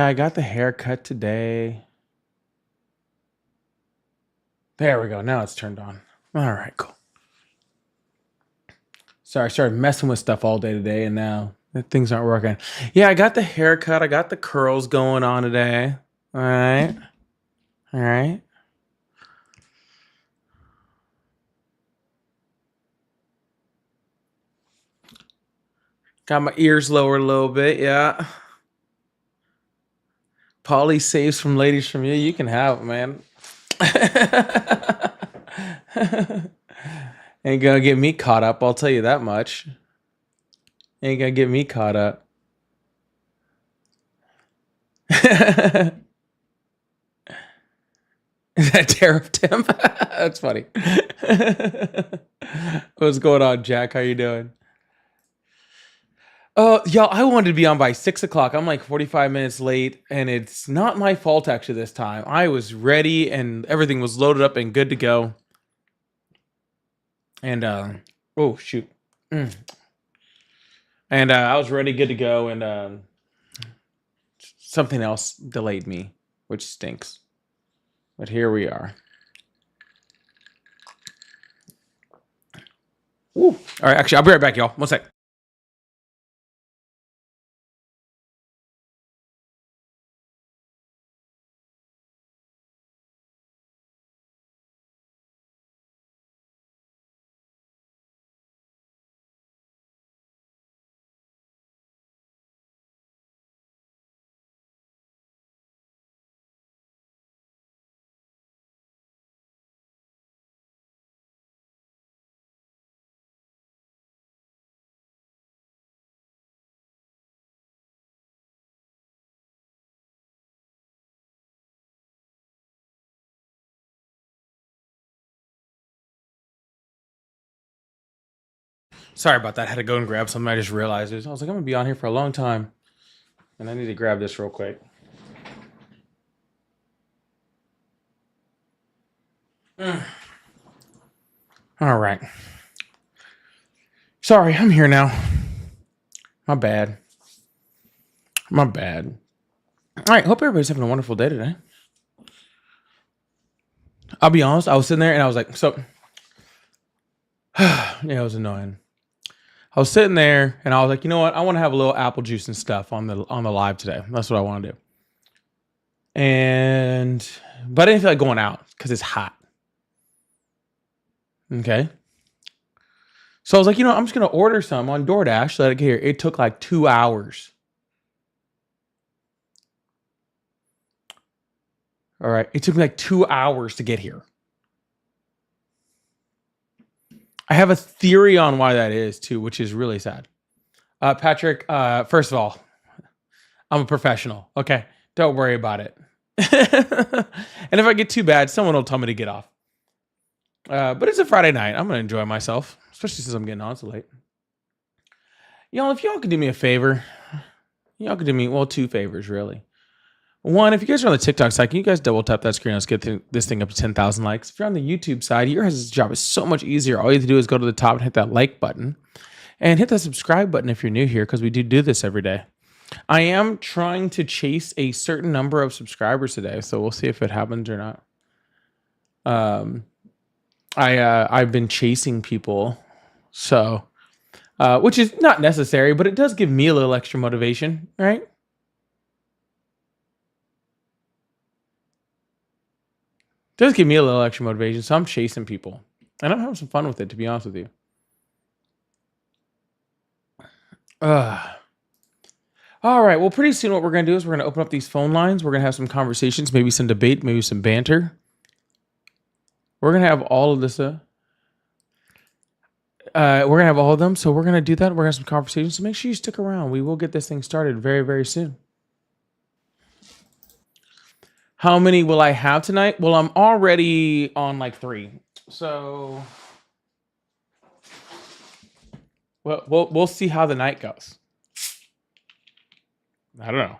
I got the haircut today. There we go. Now it's turned on. All right, cool. Sorry, I started messing with stuff all day today, and now things aren't working. Yeah, I got the haircut. I got the curls going on today. All right. All right. Got my ears lowered a little bit. Yeah. Polly saves from ladies from you. You can have it, man. Ain't gonna get me caught up. I'll tell you that much. Ain't gonna get me caught up. Is that Tariff Tim? That's funny. What's going on, Jack? How you doing? Y'all, I wanted to be on by 6 o'clock. I'm like 45 minutes late, and it's not my fault actually this time. I was ready and everything was loaded up and good to go. And oh shoot. Mm. And I was ready, good to go, and something else delayed me, which stinks. But here we are. Woo. All right, actually, I'll be right back, y'all. One sec. Sorry about that. I had to go and grab something. I just realized it. I was like, I'm gonna be on here for a long time, and I need to grab this real quick. All right. Sorry, I'm here now. My bad. My bad. All right. Hope everybody's having a wonderful day today. I'll be honest. I was sitting there and I was like, so. Yeah, it was annoying. I was sitting there and I was like, you know what? I want to have a little apple juice and stuff on the live today. That's what I want to do. But I didn't feel like going out because it's hot. Okay. So I was like, you know, I'm just gonna order some on DoorDash. Let it get here. It took like 2 hours. All right. It took me like 2 hours to get here. I have a theory on why that is too, which is really sad. Patrick, first of all, I'm a professional. Okay. Don't worry about it. And if I get too bad, someone will tell me to get off. But it's a Friday night. I'm going to enjoy myself, especially since I'm getting on so late. Y'all, if y'all could do me a favor, y'all could do me, well, two favors, really. One, if you guys are on the TikTok side, can you guys double tap that screen? Let's get this thing up to 10,000 likes. If you're on the YouTube side, your guys' job is so much easier. All you have to do is go to the top and hit that like button. And hit that subscribe button if you're new here, because we do this every day. I am trying to chase a certain number of subscribers today, so we'll see if it happens or not. I've been chasing people, so which is not necessary, but it does give me a little extra motivation, right? It does give me a little extra motivation, so I'm chasing people, and I'm having some fun with it, to be honest with you. All right. Well, pretty soon what we're going to do is we're going to open up these phone lines. We're going to have some conversations, maybe some debate, maybe some banter. We're going to have all of this. We're going to have all of them. So we're going to do that. We're going to have some conversations. So make sure you stick around. We will get this thing started very, very soon. How many will I have tonight? Well, I'm already on like 3. So we'll see how the night goes. I don't know.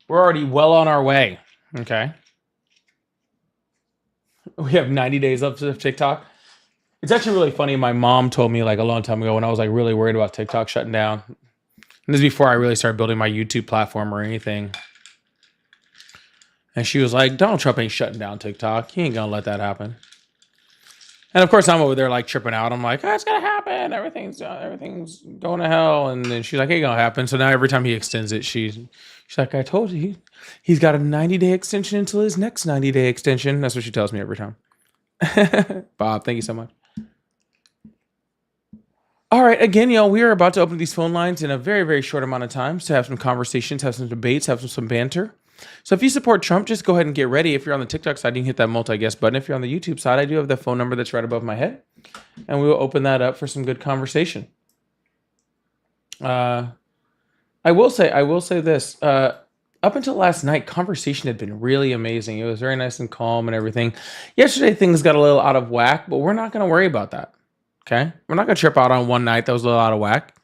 We're already well on our way. Okay. We have 90 days up to TikTok. It's actually really funny. My mom told me like a long time ago when I was like really worried about TikTok shutting down. And this is before I really started building my YouTube platform or anything. And she was like, Donald Trump ain't shutting down TikTok. He ain't gonna let that happen. And of course, I'm over there like tripping out. I'm like, oh, it's gonna happen. Everything's going to hell. And then she's like, it ain't gonna happen. So now every time he extends it, she's like, I told you, he's got a 90-day extension until his next 90-day extension. That's what she tells me every time. Bob, thank you so much. All right, again, y'all, we are about to open these phone lines in a very, very short amount of time to have some conversations, have some debates, have some banter. So if you support Trump, just go ahead and get ready. If you're on the TikTok side, you can hit that multi-guest button. If you're on the YouTube side, I do have the phone number that's right above my head. And we will open that up for some good conversation. I will say this. Up until last night, conversation had been really amazing. It was very nice and calm and everything. Yesterday, things got a little out of whack, but we're not going to worry about that. Okay? We're not going to trip out on one night that was a little out of whack.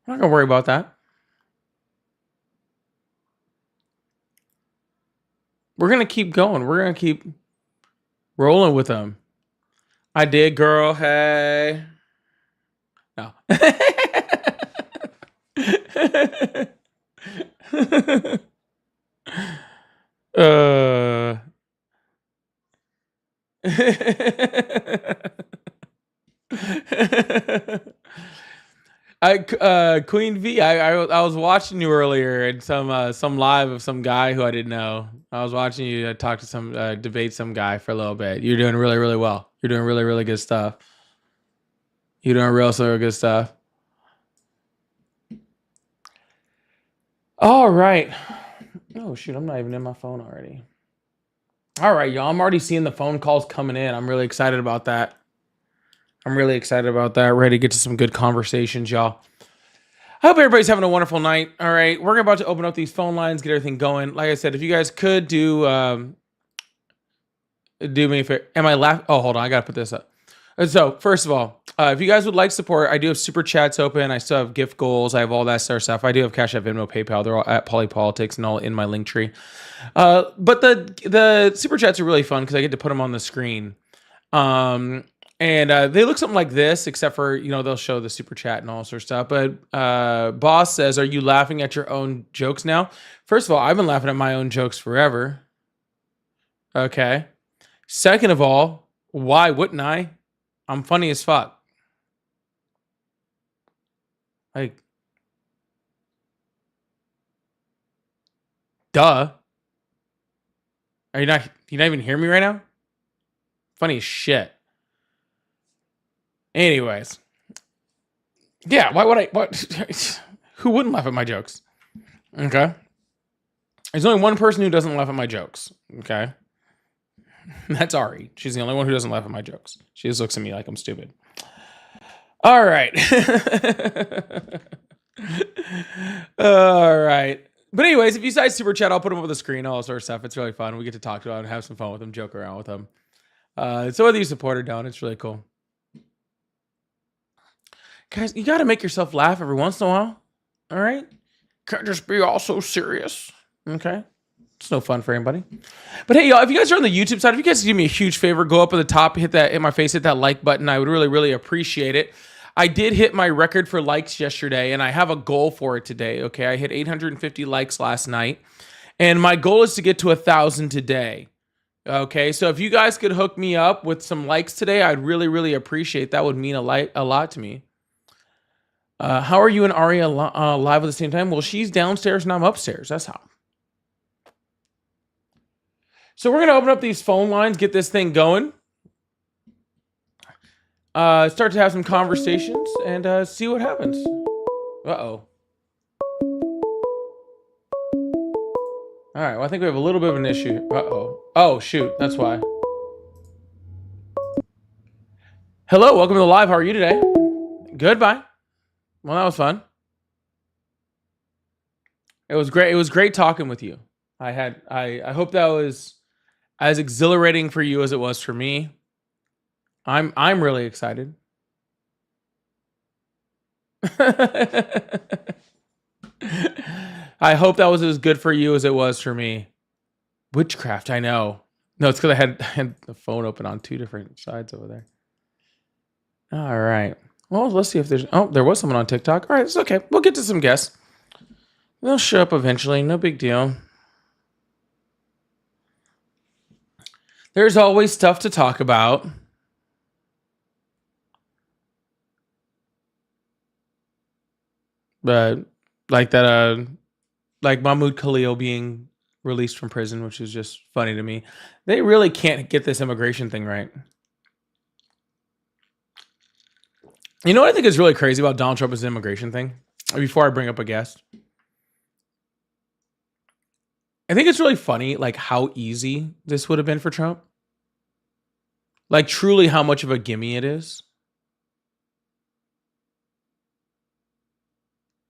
We're not going to worry about that. We're going to keep going. We're going to keep rolling with them. I did, girl. Hey. No. Queen V, I was watching you earlier in some live of some guy who I didn't know. I was watching you talk to some debate some guy for a little bit. You're doing really, really well. You're doing really, really good stuff. You're doing real good stuff. All right. Oh shoot, I'm not even in my phone already. All right, y'all. I'm already seeing the phone calls coming in. I'm really excited about that. Ready to get to some good conversations, y'all. I hope everybody's having a wonderful night. All right, we're about to open up these phone lines, get everything going. Like I said, if you guys could do me a favor. Am I laughing? Oh, hold on. I got to put this up. So, first of all, if you guys would like support, I do have super chats open. I still have gift goals. I have all that sort of stuff. I do have Cash App, Venmo, PayPal. They're all at Polypolitics and all in my link tree. But the super chats are really fun because I get to put them on the screen. And they look something like this, except for, they'll show the super chat and all sorts of stuff. But Boss says, are you laughing at your own jokes now? First of all, I've been laughing at my own jokes forever. Okay. Second of all, why wouldn't I? I'm funny as fuck. Like, duh. You not even hear me right now? Funny as shit. Anyways. Yeah, why would I? What? Who wouldn't laugh at my jokes? Okay. There's only one person who doesn't laugh at my jokes. Okay. That's Ari. She's the only one who doesn't laugh at my jokes. She just looks at me like I'm stupid. All right. All right. But anyways, if you decide super chat, I'll put them up on the screen, all sort of stuff. It's really fun. We get to talk to them and have some fun with them, joke around with them. So whether you support or don't, it's really cool. Guys, you got to make yourself laugh every once in a while. All right? Can't just be all so serious. Okay? It's no fun for anybody. But hey, y'all, if you guys are on the YouTube side, if you guys do me a huge favor, go up at the top, hit that like button. I would really, really appreciate it. I did hit my record for likes yesterday, and I have a goal for it today. Okay, I hit 850 likes last night, and my goal is to get to 1,000 today. Okay, so if you guys could hook me up with some likes today, I'd really, really appreciate that. Would mean a lot to me. How are you and Aria live at the same time? Well, she's downstairs and I'm upstairs. That's how. So we're going to open up these phone lines, get this thing going. Start to have some conversations and see what happens. Uh-oh. All right, well, I think we have a little bit of an issue. Uh-oh. Oh, shoot, that's why. Hello, welcome to the live. How are you today? Goodbye. Well, that was fun. It was great. It was great talking with you. I hope that was as exhilarating for you as it was for me. I'm really excited. I hope that was as good for you as it was for me. Witchcraft, I know. No, it's because I had the phone open on two different sides over there. All right. Well, let's see if there's. Oh, there was someone on TikTok. All right, it's okay. We'll get to some guests. They'll show up eventually. No big deal. There's always stuff to talk about. But like that, like Mahmoud Khalil being released from prison, which is just funny to me. They really can't get this immigration thing right. You know what I think is really crazy about Donald Trump's immigration thing? Before I bring up a guest, I think it's really funny, like how easy this would have been for Trump. Like truly how much of a gimme it is.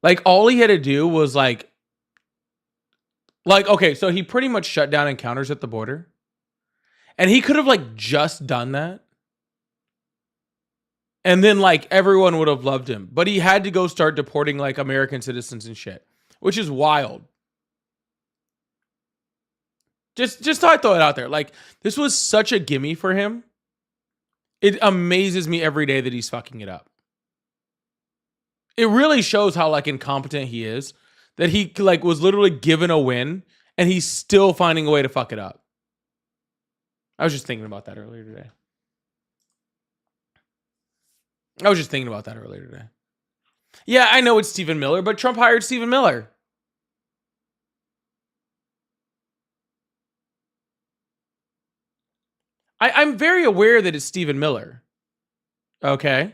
Like all he had to do was like, okay, so he pretty much shut down encounters at the border. And he could have like just done that. And then like everyone would have loved him. But he had to go start deporting like American citizens and shit, which is wild. Just thought I'd throw it out there. Like this was such a gimme for him. It amazes me every day that he's fucking it up. It really shows how like incompetent he is, that he like was literally given a win and he's still finding a way to fuck it up. I was just thinking about that earlier today. Yeah, I know it's Stephen Miller, but Trump hired Stephen Miller. I'm very aware that it's Stephen Miller. Okay.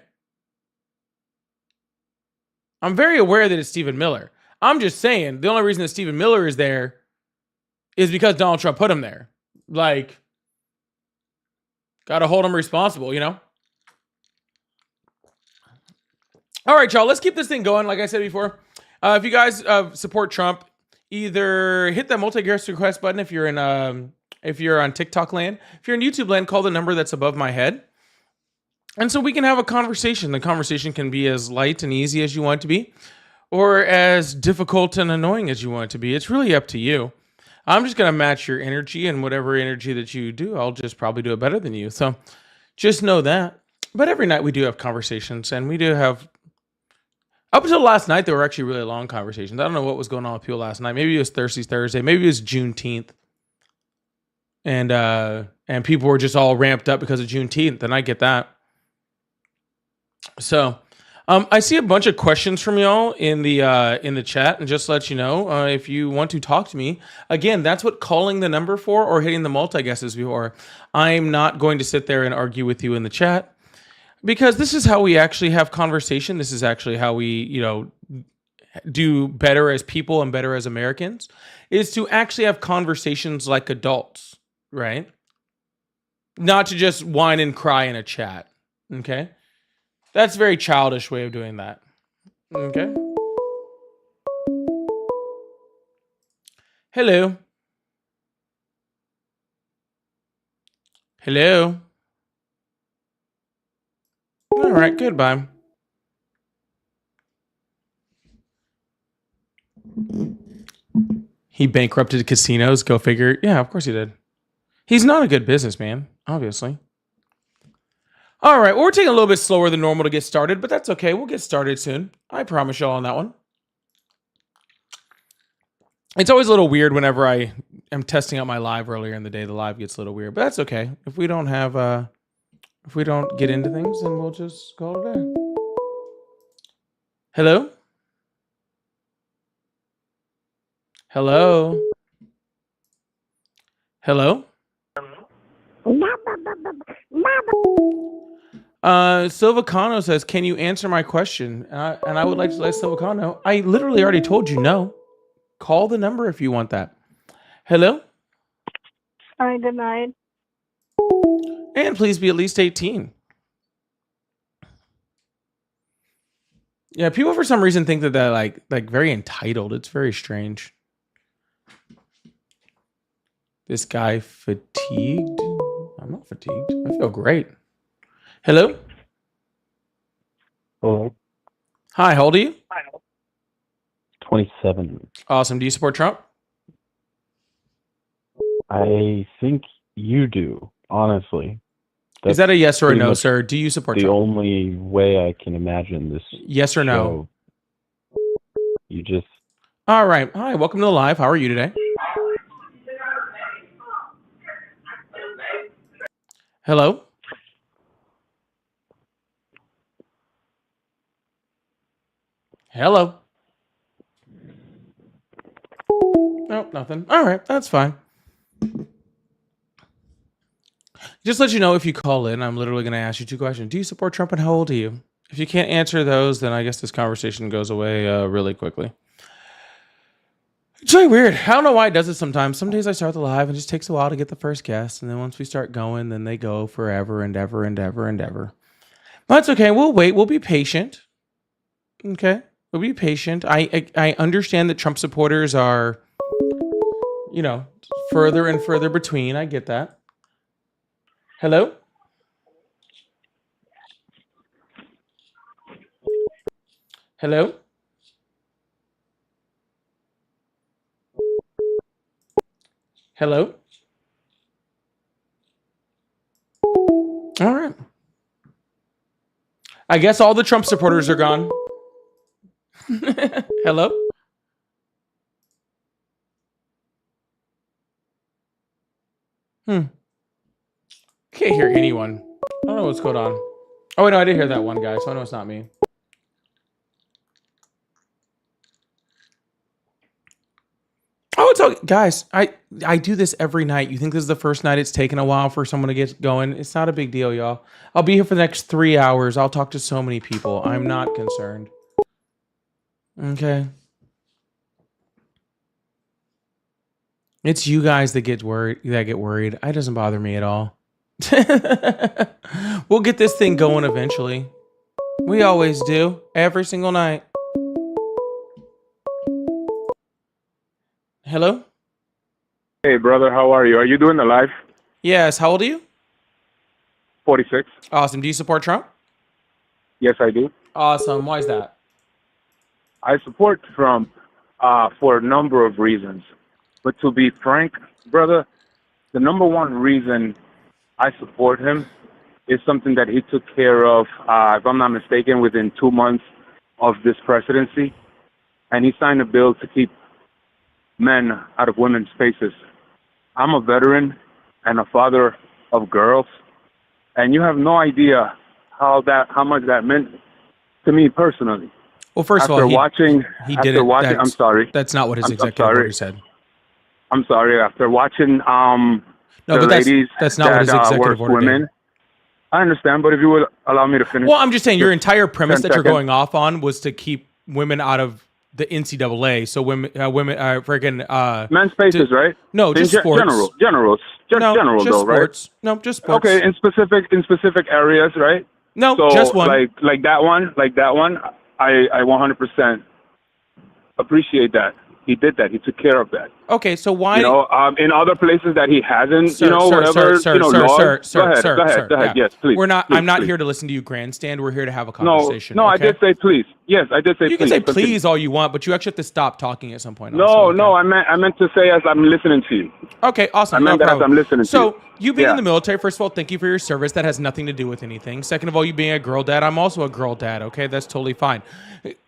I'm very aware that it's Stephen Miller. I'm just saying the only reason that Stephen Miller is there is because Donald Trump put him there. Like, gotta hold him responsible, you know? All right, y'all, let's keep this thing going. Like I said before, if you guys support Trump, either hit that multi-guest request button if you're on TikTok land. If you're in YouTube land, call the number that's above my head. And so we can have a conversation. The conversation can be as light and easy as you want it to be, or as difficult and annoying as you want it to be. It's really up to you. I'm just going to match your energy, and whatever energy that you do, I'll just probably do it better than you. So just know that. But every night we do have conversations, and we do have, up until last night, there were actually really long conversations. I don't know what was going on with people last night. Maybe it was Thursday. Maybe it was Juneteenth. And people were just all ramped up because of Juneteenth, and I get that. So, I see a bunch of questions from y'all in the chat, and just to let you know, if you want to talk to me, again, that's what calling the number for, or hitting the multi-guest is before. I'm not going to sit there and argue with you in the chat, because this is how we actually have conversation. This is actually how we, do better as people and better as Americans, is to actually have conversations like adults, right? Not to just whine and cry in a chat, okay? That's a very childish way of doing that. Okay. Hello. Hello. All right, goodbye. He bankrupted casinos, go figure. Yeah, of course he did. He's not a good businessman, obviously. All right, well, we're taking a little bit slower than normal to get started, but that's okay. We'll get started soon. I promise y'all on that one. It's always a little weird whenever I am testing out my live earlier in the day. The live gets a little weird, but that's okay. If we don't get into things, then we'll just call it a day. Hello? Hello? Hello? Silvacano says, can you answer my question? And I would like to let Silvacano know. I literally already told you no. Call the number if you want that. Hello? Hi, good night. And please be at least 18. Yeah, people for some reason think that they're like very entitled. It's very strange. This guy fatigued? I'm not fatigued. I feel great. Hello? Hello. Hi, how old are you? 27. Awesome. Do you support Trump? I think you do, honestly. Is that a yes or a no, sir? Do you support the Trump? only way I can imagine this. Yes or no? You just. All right. Hi, welcome to the live. How are you today? Hello? Hello? Nope, nothing. All right, that's fine. Just let you know, if you call in, I'm literally going to ask you 2 questions. Do you support Trump, and how old are you? If you can't answer those, then I guess this conversation goes away really quickly. It's really weird. I don't know why it does it sometimes. Some days I start the live and it just takes a while to get the first guest. And then once we start going, then they go forever and ever and ever and ever. But it's okay. We'll wait. We'll be patient. Okay? We'll be patient. I understand that Trump supporters are, further and further between. I get that. Hello? Hello? Hello? All right. I guess all the Trump supporters are gone. Hello? Can't hear anyone. I don't know what's going on. Oh, wait, no, I did hear that one guy, so I know it's not me. Oh, it's okay. Guys, I do this every night. You think this is the first night it's taken a while for someone to get going? It's not a big deal, y'all. I'll be here for the next 3 hours. I'll talk to so many people. I'm not concerned. Okay. It's you guys that get worried. It doesn't bother me at all. We'll get this thing going eventually. We always do. Every single night. Hello? Hey, brother, how are you? Are you doing the live? Yes. How old are you? 46. Awesome. Do you support Trump? Yes, I do. Awesome. Why is that? I support Trump for a number of reasons. But to be frank, brother, the number one reason I support him is something that he took care of, if I'm not mistaken, within 2 months of this presidency. And he signed a bill to keep men out of women's faces. I'm a veteran and a father of girls, and you have no idea how much that meant to me personally. Well, first of all, he did it. I'm sorry. That's not what his executive order said. I'm sorry. After watching no, but ladies that's not what his executive order women, did. I understand, but if you would allow me to finish. Well, I'm just saying your entire premise that you're going off on was to keep women out of the NCAA. So women, freaking men's spaces, right? No, just sports. General, just though, sports. right? No, just sports. Okay, in specific areas, right? No, so, just one. Like that one. I 100% appreciate that. He did that. He took care of that. Okay, so why? In other places that he hasn't, sir, whatever, sir, laws. Go ahead. Yeah. Yes, please. We're not. Please, I'm not please. here to listen to you grandstand. We're here to have a conversation. No, okay? I did say please. Yes, I did say please. You can say please all you want, but you actually have to stop talking at some point. No, also, okay? I meant to say as I'm listening to you. Okay, awesome. I meant that as I'm listening to you. So you being in the military, first of all, thank you for your service. That has nothing to do with anything. Second of all, you being a girl dad, I'm also a girl dad. Okay, that's totally fine.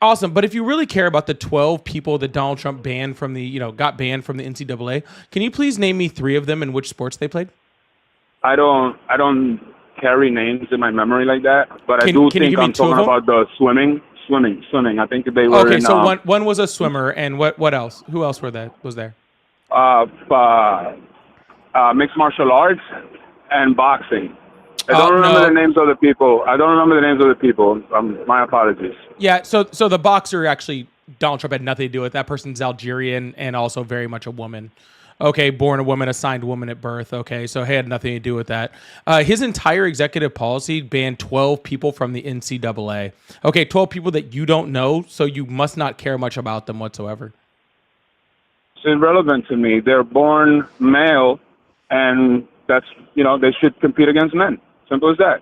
Awesome. But if you really care about the 12 people that Donald Trump banned from got banned from the NCAA, can you please name me 3 of them and which sports they played? I don't carry names in my memory like that, but I do think I'm talking about the swimming. I think they were okay. So one was a swimmer, and what else? Who else was there? Mixed martial arts and boxing. I don't remember the names of the people. My apologies. Yeah. So the boxer actually, Donald Trump had nothing to do with. That person's Algerian and also very much a woman. Okay, born a woman, assigned woman at birth. Okay, so he had nothing to do with that. His entire executive policy banned 12 people from the NCAA. Okay, 12 people that you don't know, so you must not care much about them whatsoever. It's irrelevant to me. They're born male, and that's, they should compete against men. Simple as that.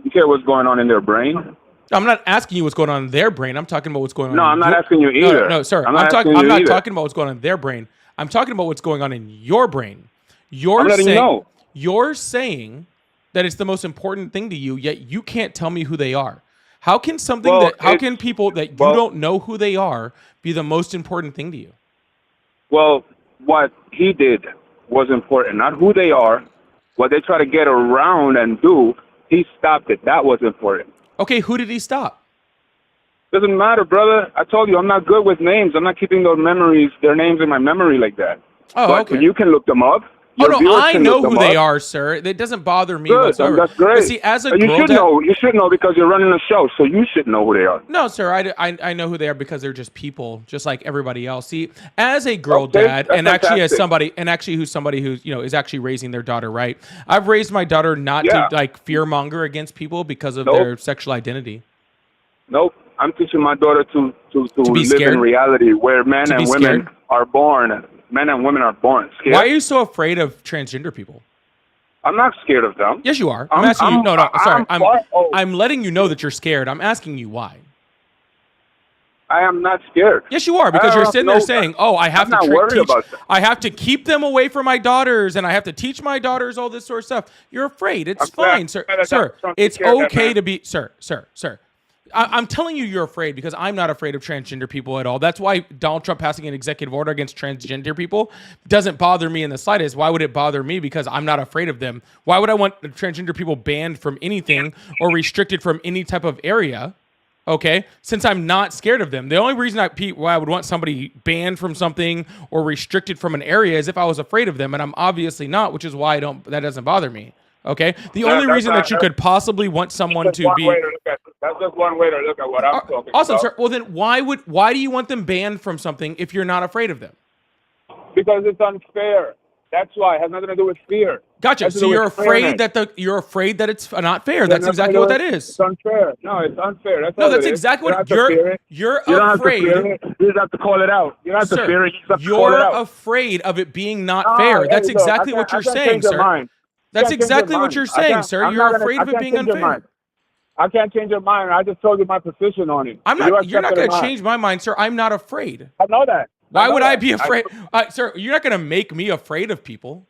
You care what's going on in their brain? I'm not asking you what's going on in their brain. I'm talking about what's going on. No, I'm not asking you either. No, sir. I'm not talking about what's going on in their brain. I'm talking about what's going on in your brain. I'm letting you know. You're saying that it's the most important thing to you, yet you can't tell me who they are. How can how can people that you don't know who they are be the most important thing to you? Well, what he did was important, not who they are. What they try to get around and do, he stopped it. That was important. Okay, who did he stop? Doesn't matter, brother. I told you I'm not good with names. I'm not keeping their names in my memory like that. Oh, but okay. You can look them up. Oh, no, I know who they are, sir. It doesn't bother me whatsoever. That's great. But see, as a you girl should know. You should know because you're running a show, so you should know who they are. No, sir. I know who they are because they're just people, just like everybody else. See, as a girl dad, and actually as somebody, who's somebody who's is actually raising their daughter right. I've raised my daughter not to like fearmonger against people because of their sexual identity. Nope. I'm teaching my daughter to live scared? in reality where men and women are born. Men and women are born scared. Why are you so afraid of transgender people? I'm not scared of them. Yes, you are. I'm asking you. No, sorry. I'm letting you know that you're scared. I'm asking you why. I am not scared. Yes, you are, because you're sitting there saying, "Oh, I have I have to keep them away from my daughters, and I have to teach my daughters all this sort of stuff." You're afraid. It's fine, sir. Sir, it's okay to be, sir. I'm telling you, you're afraid because I'm not afraid of transgender people at all. That's why Donald Trump passing an executive order against transgender people doesn't bother me in the slightest. Why would it bother me? Because I'm not afraid of them. Why would I want transgender people banned from anything or restricted from any type of area? Okay, since I'm not scared of them. The only reason why I would want somebody banned from something or restricted from an area is if I was afraid of them, and I'm obviously not, which is why that doesn't bother me. Okay, the only reason that you could possibly want someone to be that's just one way to look at what I'm talking awesome, about. Sir. Well, then why do you want them banned from something if you're not afraid of them? Because it's unfair. That's why. It has nothing to do with fear. Gotcha. So you're afraid that it's not fair. That's exactly what that is. It's unfair. No, it's unfair. That's exactly what you're afraid. You just have to call it out. You don't have to fear it. You're afraid of it being not fair. That's exactly what you're saying, sir. That's exactly what you're saying, sir. You're afraid of it being unfair. I can't change your mind. I just told you my position on it. You're not going to change my mind, sir. I'm not afraid. I know that. Why would I be afraid? Sir, you're not going to make me afraid of people.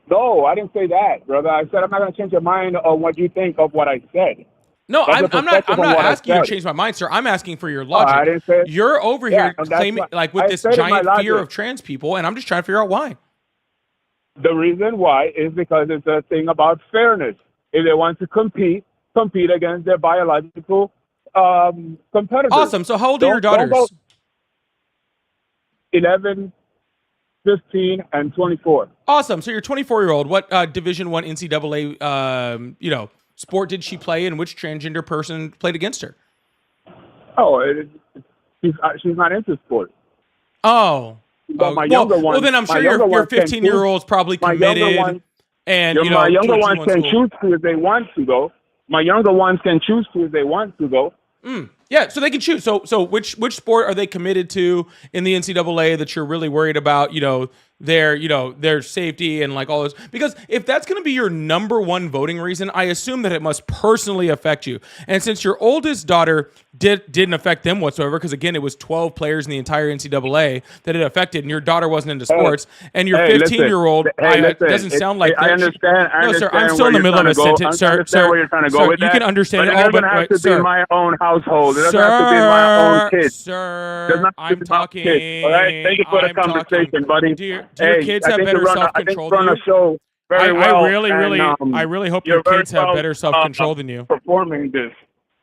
No, I didn't say that, brother. I said I'm not going to change your mind on what you think of what I said. No, I'm not asking you to change my mind, sir. I'm asking for your logic. I didn't say you're over here claiming with this giant fear of trans people, and I'm just trying to figure out why. The reason why is because it's a thing about fairness. If they want to compete against their biological competitors. Awesome. So how old are your daughters? 11, 15, and 24. Awesome. So your 24-year-old, what Division I NCAA sport did she play, and which transgender person played against her? Oh, she's not into sports. Oh. My younger one. Well, then I'm sure your 15-year-old's probably committed. My younger ones can choose to if they want to, though. My younger ones can choose to if they want to, though. Yeah, so they can choose. So which sport are they committed to in the NCAA that you're really worried about? Their safety and like all those. Because if that's going to be your number one voting reason, I assume that it must personally affect you. And since your oldest daughter didn't affect them whatsoever, because again, it was 12 players in the entire NCAA that it affected, and your daughter wasn't into sports, and your 15-year-old doesn't sound like I understand. No, sir, I'm still in the middle of a sentence, sir. Where you're trying to go with you can understand it all, but it doesn't have to be in my own household. It doesn't have to be in my own kids. Sir, I'm talking. All right, thank you for the conversation, buddy. Do your kids have better self-control than you? I really hope your kids have better self-control than you. Performing this.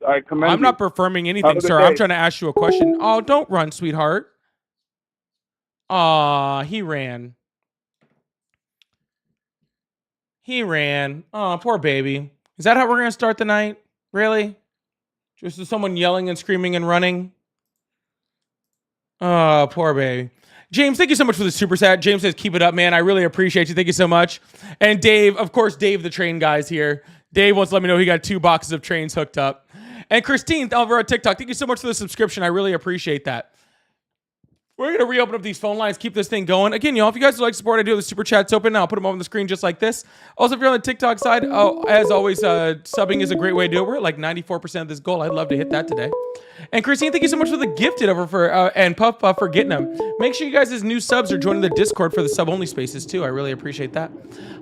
I'm not performing anything, sir. I'm trying to ask you a question. Oh, don't run, sweetheart. Aw, he ran. Oh, poor baby. Is that how we're going to start the night? Really? Just with someone yelling and screaming and running? Oh, poor baby. James, thank you so much for the super chat. James says, keep it up, man. I really appreciate you. Thank you so much. And Dave, of course, Dave the train guy's here. Dave wants to let me know he got 2 boxes of trains hooked up. And Christine over on TikTok, thank you so much for the subscription. I really appreciate that. We're going to reopen up these phone lines, keep this thing going. Again, y'all, if you guys would like support, I do have the super chats open now. I'll put them on the screen just like this. Also, if you're on the TikTok side, as always, subbing is a great way to do it. We're at like 94% of this goal. I'd love to hit that today. And Christine, thank you so much for the gifted over for and Puff Puff for getting them. Make sure you guys, as new subs, are joining the Discord for the sub-only spaces too. I really appreciate that.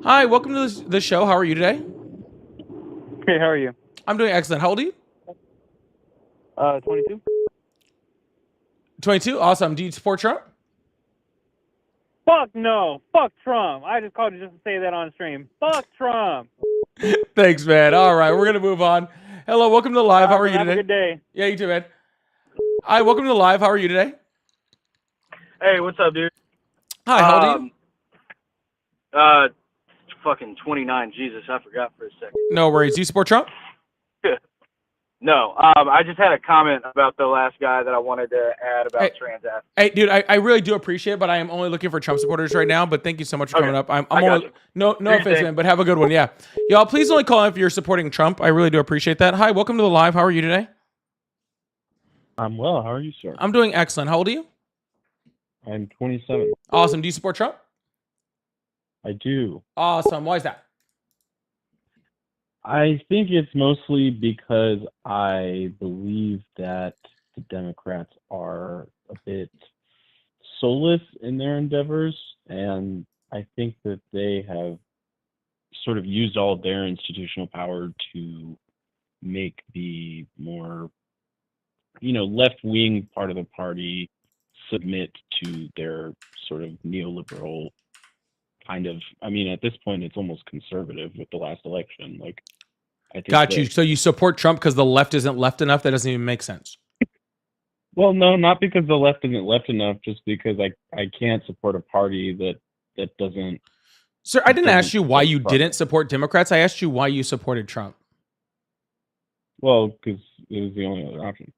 Hi, welcome to the show. How are you today? Great, how are you? I'm doing excellent. How old are you? 22. 22. Awesome. Do you support Trump? Fuck no. Fuck Trump. I just called you just to say that on stream. Fuck Trump. Thanks, man. All right, we're gonna move on. Hello, welcome to the live. How are you Have today? a good day. Yeah, you too, man. Hi, welcome to the live. How are you today? Hey, what's up, dude? Hi, how old are you? Fucking 29. Jesus, I forgot for a second. No worries. Do you support Trump? No, I just had a comment about the last guy that I wanted to add about trans athletes. Hey, dude, I really do appreciate it, but I am only looking for Trump supporters right now. But thank you so much for coming up. I'm only, no offense, man, but have a good one. Yeah, y'all, please only call if you're supporting Trump. I really do appreciate that. Hi, welcome to the live. How are you today? I'm well. How are you, sir? I'm doing excellent. How old are you? I'm 27. Awesome. Do you support Trump? I do. Awesome. Why is that? I think it's mostly because I believe that the Democrats are a bit soulless in their endeavors, and I think that they have sort of used all their institutional power to make the more, left-wing part of the party submit to their sort of neoliberal kind of, at this point, it's almost conservative with the last election. Like, I think Got you. So you support Trump because the left isn't left enough? That doesn't even make sense. Well, no, not because the left isn't left enough, just because I can't support a party that doesn't. Sir, I didn't ask you why you Trump. didn't support Democrats. I asked you why you supported Trump. Well, because it was the only other option.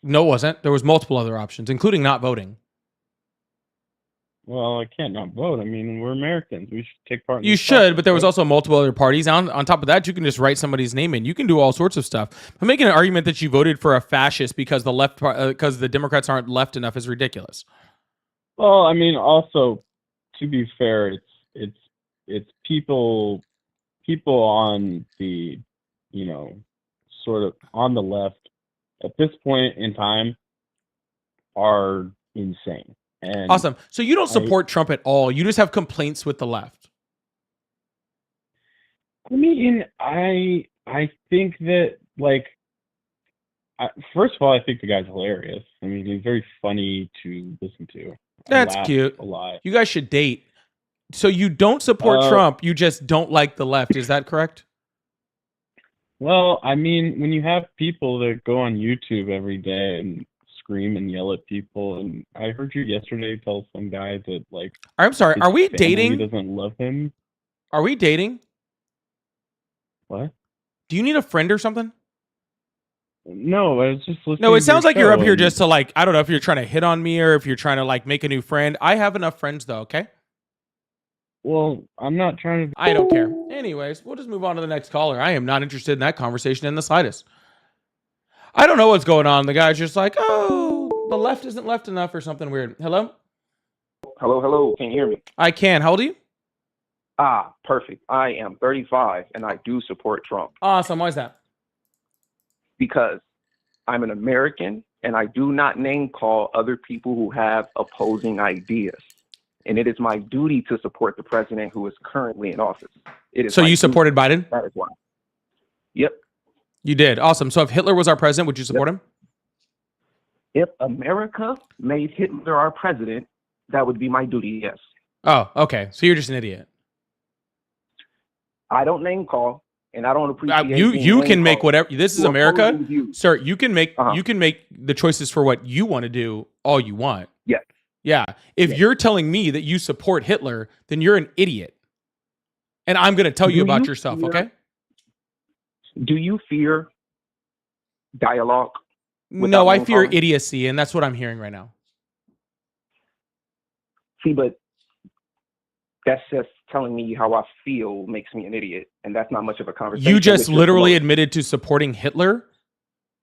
No, it wasn't. There was multiple other options, including not voting. Well, I can't not vote. We're Americans. We should take part in You this should, process, but there was right? also multiple other parties. On top of that, you can just write somebody's name in. You can do all sorts of stuff. I'm making an argument that you voted for a fascist because because the Democrats aren't left enough is ridiculous. Well, also, to be fair, it's people on the, sort of on the left at this point in time are insane. And Awesome. So you don't support Trump at all. You just have complaints with the left. I think that, first of all, I think the guy's hilarious. He's very funny to listen to. That's I laugh cute. a lot. You guys should date. So you don't support Trump. You just don't like the left. Is that correct? Well, when you have people that go on YouTube every day and scream and yell at people, and I heard you yesterday tell some guy that, I'm sorry. his Are we family dating? doesn't love him. Are we dating? What? Do you need a friend or something? No, I was just listening. No, it to sounds your like you're up show, here and- just to I don't know if you're trying to hit on me or if you're trying to make a new friend. I have enough friends though, okay? Well, I'm not trying to. I don't care. Anyways, we'll just move on to the next caller. I am not interested in that conversation in the slightest. I don't know what's going on. The guy's just like, oh, the left isn't left enough or something weird. Hello? Hello. Can you hear me? I can. How old are you? Perfect. I am 35, and I do support Trump Awesome. Why is that? because I'm an American, and I do not name call other people who have opposing ideas. And it is my duty to support the president who is currently in office. It is So my you duty. supported Biden? That is why. Yep. You did. Awesome. So if Hitler was our president, would you support him? If America made Hitler our president, that would be my duty, yes. Oh, okay. So you're just an idiot. I don't name call, and I don't appreciate You being can name make called whatever. This is for America, opposing views. sir. You can make Uh-huh. you can make the choices for what you want to do all you want. Yes. Yeah. If Yes. you're telling me that you support Hitler, then you're an idiot. And I'm going to tell you Do about you yourself, fear- okay? Do you fear dialogue? No, I name fear calling? idiocy, and that's what I'm hearing right now. See, but that's just telling me how I feel makes me an idiot, and that's not much of a conversation. You just with your literally promoter. admitted to supporting Hitler.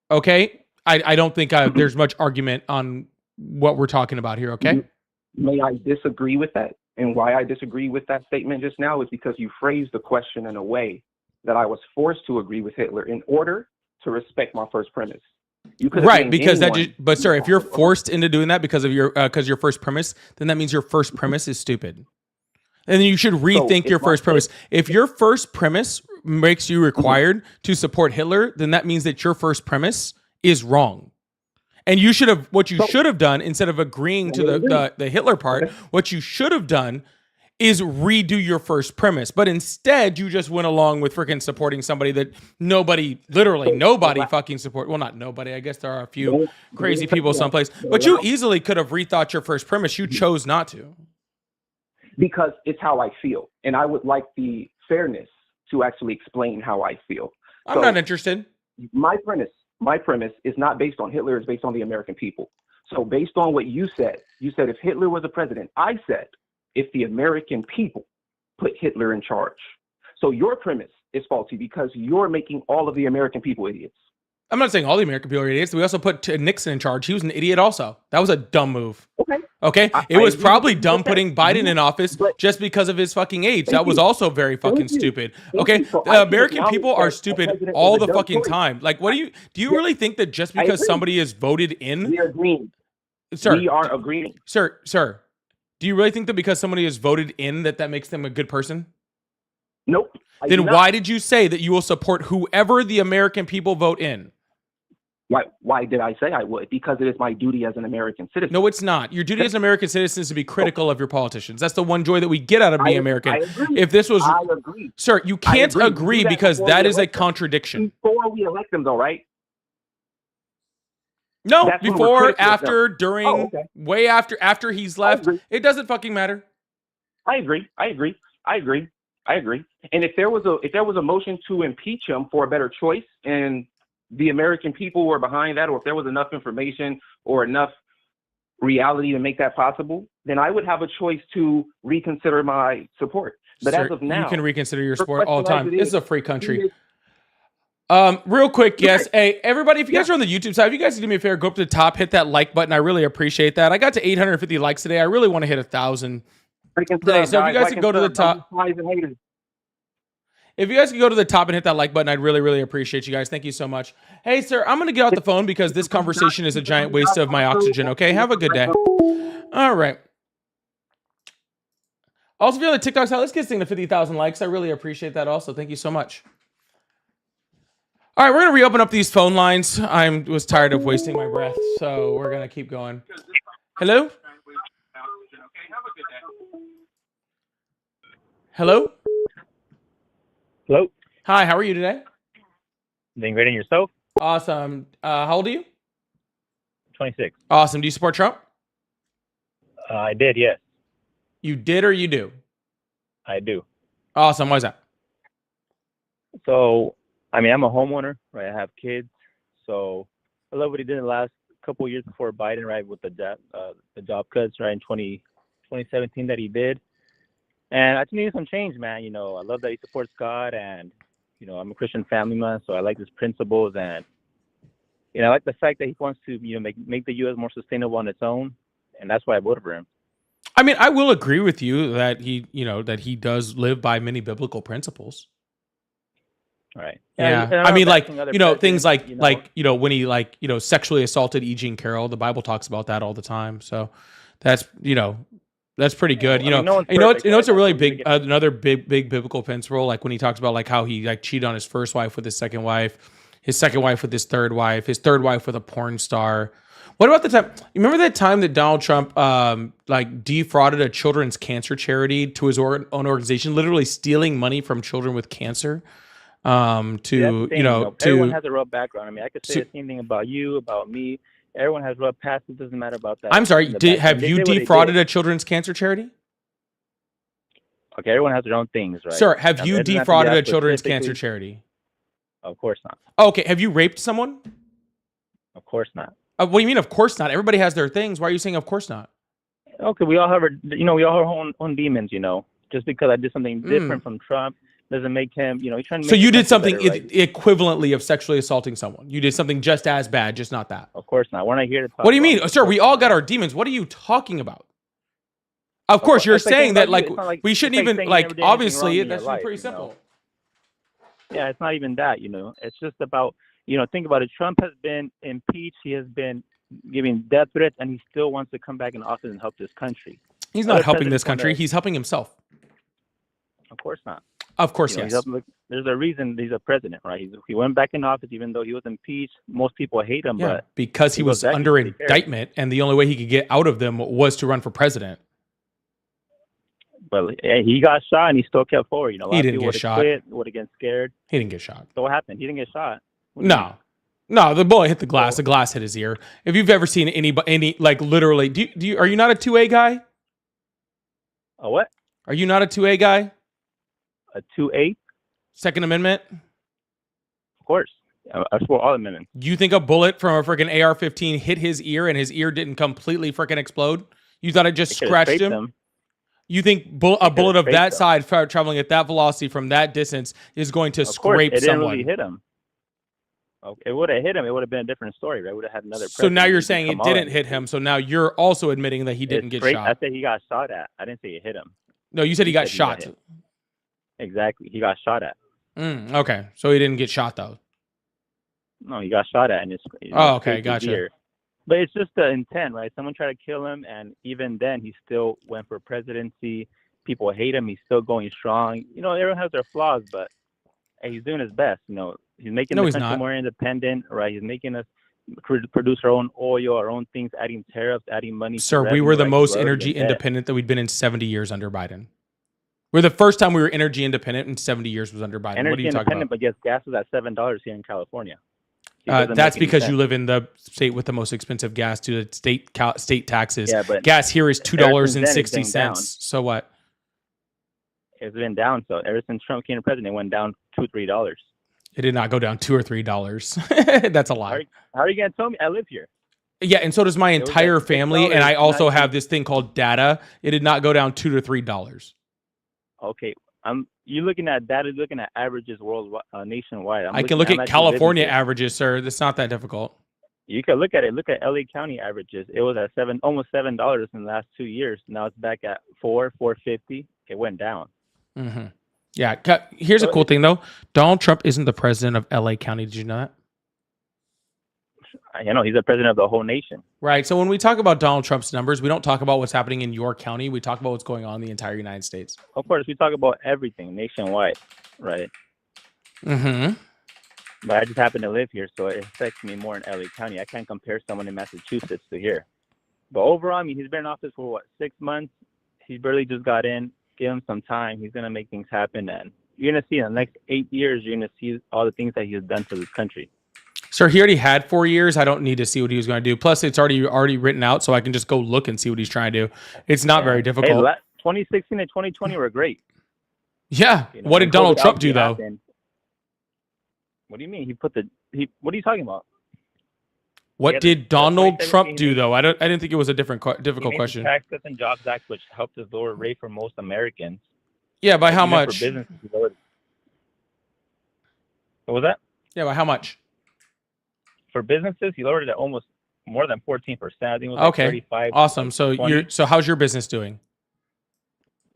Okay? I don't think there's much argument on what we're talking about here, okay? May I disagree with that? And why I disagree with that statement just now is because you phrased the question in a way that I was forced to agree with Hitler in order to respect my first premise. You could have Right, named because that anyone. just, but sir, if you're forced into doing that because of your first premise, then that means your first premise is stupid. And then you should rethink if your my first premise. If your first premise required to support Hitler, then that means that your first premise is wrong. And you should have should have done, instead of agreeing to the Hitler part, what you should have done is redo your first premise. But instead, you just went along with freaking supporting somebody that literally nobody fucking support. Well, not nobody. I guess there are a few crazy people someplace. But you easily could have rethought your first premise. You chose not to. Because it's how I feel. And I would like the fairness to actually explain how I feel. I'm not interested. My premise is not based on Hitler, it's based on the American people. So based on what you said if Hitler was a president, I said if the American people put Hitler in charge. So your premise is faulty because you're making all of the American people idiots. I'm not saying all the American people are idiots. We also put Nixon in charge. He was an idiot also. That was a dumb move. Okay. It was probably dumb putting Biden in office just because of his fucking age. That was also very fucking stupid. Okay. The American people are stupid all the fucking time. Like, do you really think that just because somebody is voted in? We are agreeing. Sir. We are agreeing. Sir. Do you really think that because somebody is voted in that makes them a good person? Nope. Then why did you say that you will support whoever the American people vote in? Why did I say I would? Because it is my duty as an American citizen. No, it's not. Your duty as an American citizen is to be critical of your politicians. That's the one joy that we get out of being American. I agree. If this was, I agree. Sir, you can't agree because that is a contradiction. Before we elect them, though, right? No, That's before, after, during, way after he's left. It doesn't fucking matter. I agree. And if there was a motion to impeach him for a better choice, and the American people were behind that, or if there was enough information or enough reality to make that possible, then I would have a choice to reconsider my support. But Sir, as of now, you can reconsider your support all the time. This is a free country. Real quick, yes. Hey, everybody, if you guys are on the YouTube side, if you guys could do me a favor, go up to the top, hit that like button. I really appreciate that. I got to 850 likes today. I really want to hit 1,000 today. So if you guys could go to the top. If you guys could go to the top and hit that like button, I'd really, really appreciate you guys. Thank you so much. Hey, sir, I'm going to get off the phone because this conversation is a giant waste of my oxygen. Okay, have a good day. All right. Also, if you're on the TikTok side, let's get this thing to 50,000 likes. I really appreciate that also. Thank you so much. All right, we're going to reopen up these phone lines. I was tired of wasting my breath, so we're going to keep going. Hello? Hello? Hello. Hi, how are you today? Doing great, and yourself? Awesome. How old are you? 26. Awesome. Do you support Trump? I did, yes. You did or you do? I do. Awesome. Why is that? So, I mean, I'm a homeowner, right? I have kids. So, I love what he did in the last couple of years before Biden, right, with the job cuts, right, in 2017 that he did. And I just need some change, man. You know, I love that he supports God, and, you know, I'm a Christian family man, so I like his principles, and, you know, I like the fact that he wants to, you know, make the U.S. more sustainable on its own, and that's why I voted for him. I mean, I will agree with you that he does live by many biblical principles. Right. Yeah. I mean, like, you know, things like, you know, when he, like, you know, sexually assaulted E. Jean Carroll, the Bible talks about that all the time. So that's, you know, that's pretty good. You know, it's a really big, another big biblical principle. Like when he talks about like how he like cheated on his first wife with his second wife with his third wife with a porn star. What about the time? You remember that time that Donald Trump like defrauded a children's cancer charity to his own organization, literally stealing money from children with cancer? Everyone has a rough background. I mean, I could say the same thing about you, about me. Everyone has rough past. It doesn't matter about that. I'm sorry. Have you defrauded a children's cancer charity? Okay, everyone has their own things, right? Sir, have you defrauded a children's cancer charity? Of course not. Okay, have you raped someone? Of course not. What do you mean? Of course not. Everybody has their things. Why are you saying of course not? Okay, we all have our own demons. You know, just because I did something different from Trump doesn't make him. You know, he's trying to. So you did something equivalently of sexually assaulting someone. You did something just as bad, just not that. Of course not. We're not here to talk. What do you mean, sir? We all got our demons. What are you talking about? Of course, you're saying that like we shouldn't even like. Obviously, that's pretty simple. Yeah, it's not even that. You know, it's just about. You know, think about it. Trump has been impeached. He has been giving death threats, and he still wants to come back in office and help this country. He's not helping this country. He's helping himself. Of course not. Of course, You know, yes. there's a reason he's a president, right? He went back in office, even though he was impeached. Most people hate him, Yeah, but because he was goes back, under he cares. indictment, and the only way he could get out of them was to run for president. But he got shot, and he still kept forward. You know, a lot He of didn't people get would have shot. quit, would have gotten scared. He didn't get shot. So what happened? He didn't get shot. What do you mean? No, the bullet hit the glass. The glass hit his ear. If you've ever seen any like literally, are you not a 2A guy? A what? Are you not a 2A guy? A 2A? Second Amendment? Of course. I support all amendments. You think a bullet from a freaking AR-15 hit his ear and his ear didn't completely freaking explode? You thought it just scratched him? You think a bullet of that size traveling at that velocity from that distance is going to scrape it someone? It didn't really hit him. It would have hit him. It would have been a different story, right? Would have had another. So now you're saying it didn't hit him. So now you're also admitting that he didn't get shot. I said he got shot at. I didn't say it hit him. No, you said he got shot. Exactly. He got shot at. Okay. So he didn't get shot, though. No, he got shot at. And it's okay. Gotcha. Ear. But it's just the intent, right? Someone tried to kill him, and even then, he still went for presidency. People hate him. He's still going strong. You know, everyone has their flaws, but hey, he's doing his best. You know, he's making the country more independent, right? He's making us produce our own oil, our own things, adding tariffs, adding money. Sir, we were the most energy independent that we'd been in 70 years under Biden. We're the first time we were energy independent in 70 years was under Biden. What are you talking about? But yes, gas is at $7 here in California. That's because you live in the state with the most expensive gas due to state taxes. Yeah, but gas here is $2.60. So what? It's been down. So ever since Trump became president, it went down $2-3. It did not go down $2 or $3. That's a lie. How are you gonna tell me? I live here. Yeah, and so does my entire family, and I also have this thing called data. It did not go down $2 to $3. Okay, you looking at data, looking at averages worldwide, nationwide. I can look at California averages, sir. That's not that difficult. You can look at it. Look at LA County averages. It was at almost $7 in the last 2 years. Now it's back at $4.50. It went down. Mm-hmm. Yeah. Here's a cool thing though. Donald Trump isn't the president of LA County. Did you know that? You know, he's the president of the whole nation. Right. So when we talk about Donald Trump's numbers, we don't talk about what's happening in your county. We talk about what's going on in the entire United States. Of course, we talk about everything nationwide, right? Mm-hmm. But I just happen to live here, so it affects me more in LA County. I can't compare someone in Massachusetts to here. But overall, I mean, he's been in office for 6 months? He barely just got in. Give him some time. He's going to make things happen. And you're going to see in the next 8 years, you're going to see all the things that he has done for this country. Sir, he already had 4 years. I don't need to see what he was going to do. Plus, it's already written out, so I can just go look and see what he's trying to do. It's not very difficult. Hey, 2016 and 2020 were great. Yeah. You know, what did Donald Trump do, though? What do you mean? What are you talking about? What did Donald Trump do, though? I didn't think it was a difficult question. The Tax Cuts and Jobs Act, which helped us lower rate for most Americans. Yeah, by how much? What was that? Yeah, by how much? For businesses, he lowered it at almost more than 14%. I think it was okay. 35. Awesome. So how's your business doing?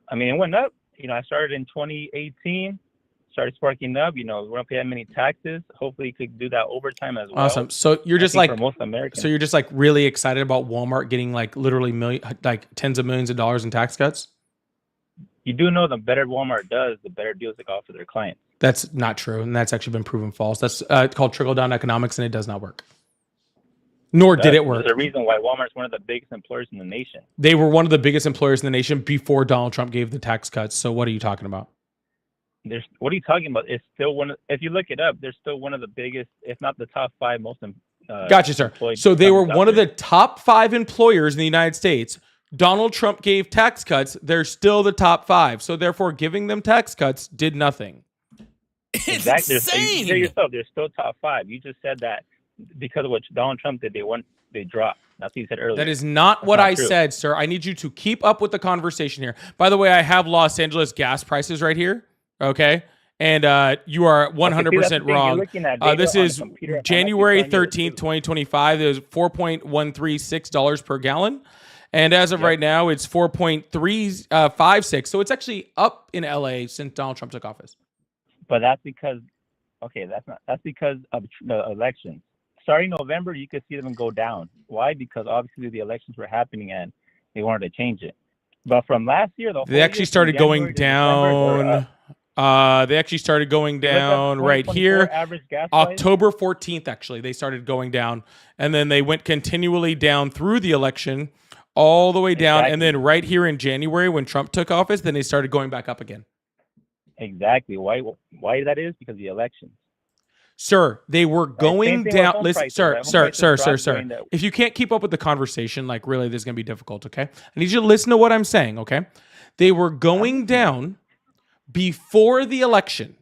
I mean, it went up. You know, I started in 2018. Started sparking up. You know, we don't pay that many taxes. Hopefully, you could do that overtime as well. Awesome. So you're just like for most Americans. So you're just like really excited about Walmart getting like literally tens of millions of dollars in tax cuts. You do know the better Walmart does, the better deals they offer their clients. That's not true, and that's actually been proven false. That's called trickle-down economics, and it does not work. Nor did it work. There's a reason why Walmart's one of the biggest employers in the nation. They were one of the biggest employers in the nation before Donald Trump gave the tax cuts. So what are you talking about? What are you talking about? It's still if you look it up, they're still one of the biggest, if not the top 5 most. Gotcha, sir. So they were one of the top 5 employers in the United States. Donald Trump gave tax cuts. They're still the top 5. So therefore, giving them tax cuts did nothing. Exactly. Insane. You hear yourself. They're still top 5. You just said that because of what Donald Trump did, they dropped. That's what you said earlier. That is not what I said, sir. I need you to keep up with the conversation here. By the way, I have Los Angeles gas prices right here. Okay. And you are 100% wrong. This is January 13th, 2025. There's $4.136 per gallon. And as of right now, it's 4.356. So it's actually up in LA since Donald Trump took office. But that's because of the elections. Starting November, you could see them go down. Why? Because obviously the elections were happening and they wanted to change it. But from last year, they actually started going down. They actually started going down right here. Average gas price? October 14th, actually, they started going down. And then they went continually down through the election, all the way down. Exactly. And then right here in January, when Trump took office, then they started going back up again. Exactly. Why that is? Because of the election. Sir, they were going down. Listen, sir. Down. If you can't keep up with the conversation, like really, this is going to be difficult, okay? I need you to listen to what I'm saying, okay? They were going down before the election.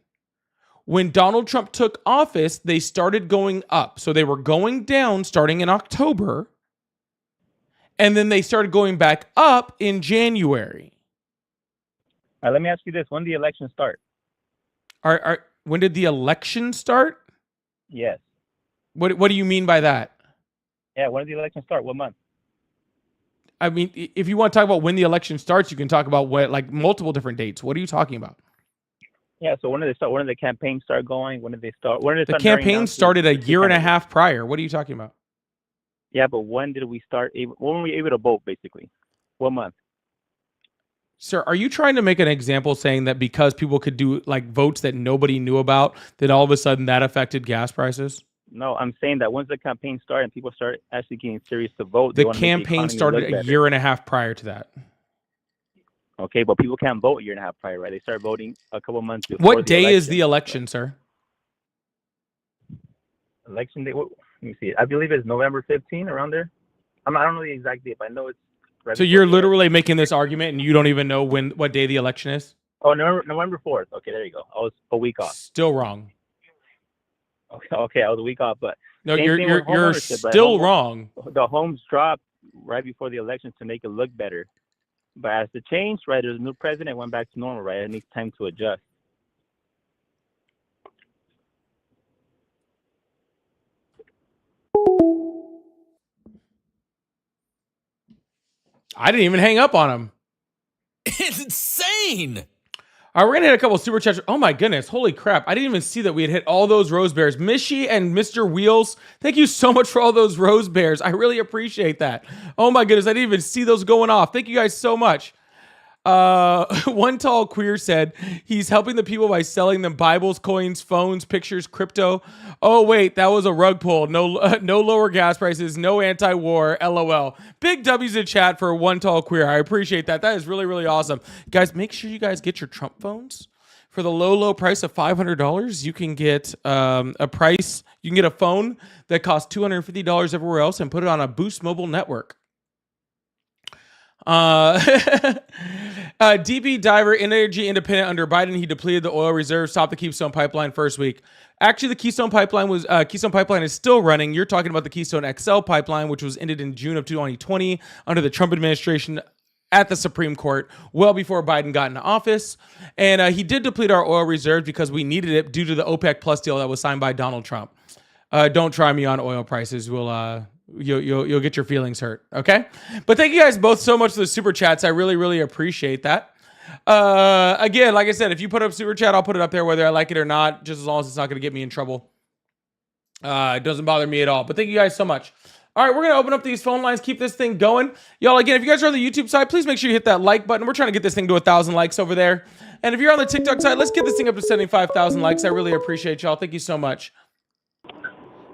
When Donald Trump took office, they started going up. So they were going down starting in October, and then they started going back up in January. All right, let me ask you this. When did the election start? When did the election start? Yes. What do you mean by that? Yeah, when did the election start? What month? I mean, if you want to talk about when the election starts, you can talk about like multiple different dates. What are you talking about? Yeah, so when did they start? When did the campaign start going? When did they start? The campaign started a year and a half prior. What are you talking about? Yeah, but when did we start? When were we able to vote, basically? What month? Sir, are you trying to make an example saying that because people could do like votes that nobody knew about, that all of a sudden that affected gas prices? No, I'm saying that once the campaign started and people started actually getting serious to vote, the campaign started a year and a half prior to that. Okay, but people can't vote a year and a half prior, right? They start voting a couple months before. What day is the election, sir? Election day? Let me see. I believe it's November 15, around there. I don't know the exact date, but I know it's. Right. So you're literally making this argument, and you don't even know what day the election is? Oh, November 4th. Okay, there you go. I was a week off. Still wrong. Okay, I was a week off, but no, you're still wrong. The homes dropped right before the election to make it look better, but as the change, right, there's a new president, went back to normal, right? It needs time to adjust. I didn't even hang up on him. It's insane. All right, we're going to hit a couple super chats. Oh my goodness. Holy crap. I didn't even see that we had hit all those rose bears. Mishy and Mr. Wheels, thank you so much for all those rose bears. I really appreciate that. Oh my goodness. I didn't even see those going off. Thank you guys so much. One tall queer said he's helping the people by selling them Bibles, coins, phones, pictures, crypto. Oh wait, that was a rug pull. No, no lower gas prices, no anti-war. LOL. Big W's in chat for one tall queer. I appreciate that. That is really, really awesome, guys. Make sure you guys get your Trump phones for the low price of $500. You can get a price. You can get a phone that costs $250 everywhere else and put it on a Boost Mobile network. DB Diver, energy independent under Biden. He depleted the oil reserve, stopped the Keystone Pipeline first week. Actually, the Keystone Pipeline is still running. You're talking about the Keystone XL pipeline, which was ended in June of 2020 under the Trump administration at the Supreme Court, well before Biden got into office. And he did deplete our oil reserve because we needed it due to the OPEC Plus deal that was signed by Donald Trump. Don't try me on oil prices. You'll get your feelings hurt, okay? But thank you guys both so much for the super chats. I really, really appreciate that. Again, like I said, if you put up super chat, I'll put it up there whether I like it or not, just as long as it's not going to get me in trouble. It doesn't bother me at all. But thank you guys so much. All right, we're going to open up these phone lines, keep this thing going. Y'all, again, if you guys are on the YouTube side, please make sure you hit that like button. We're trying to get this thing to 1,000 likes over there. And if you're on the TikTok side, let's get this thing up to 75,000 likes. I really appreciate y'all. Thank you so much.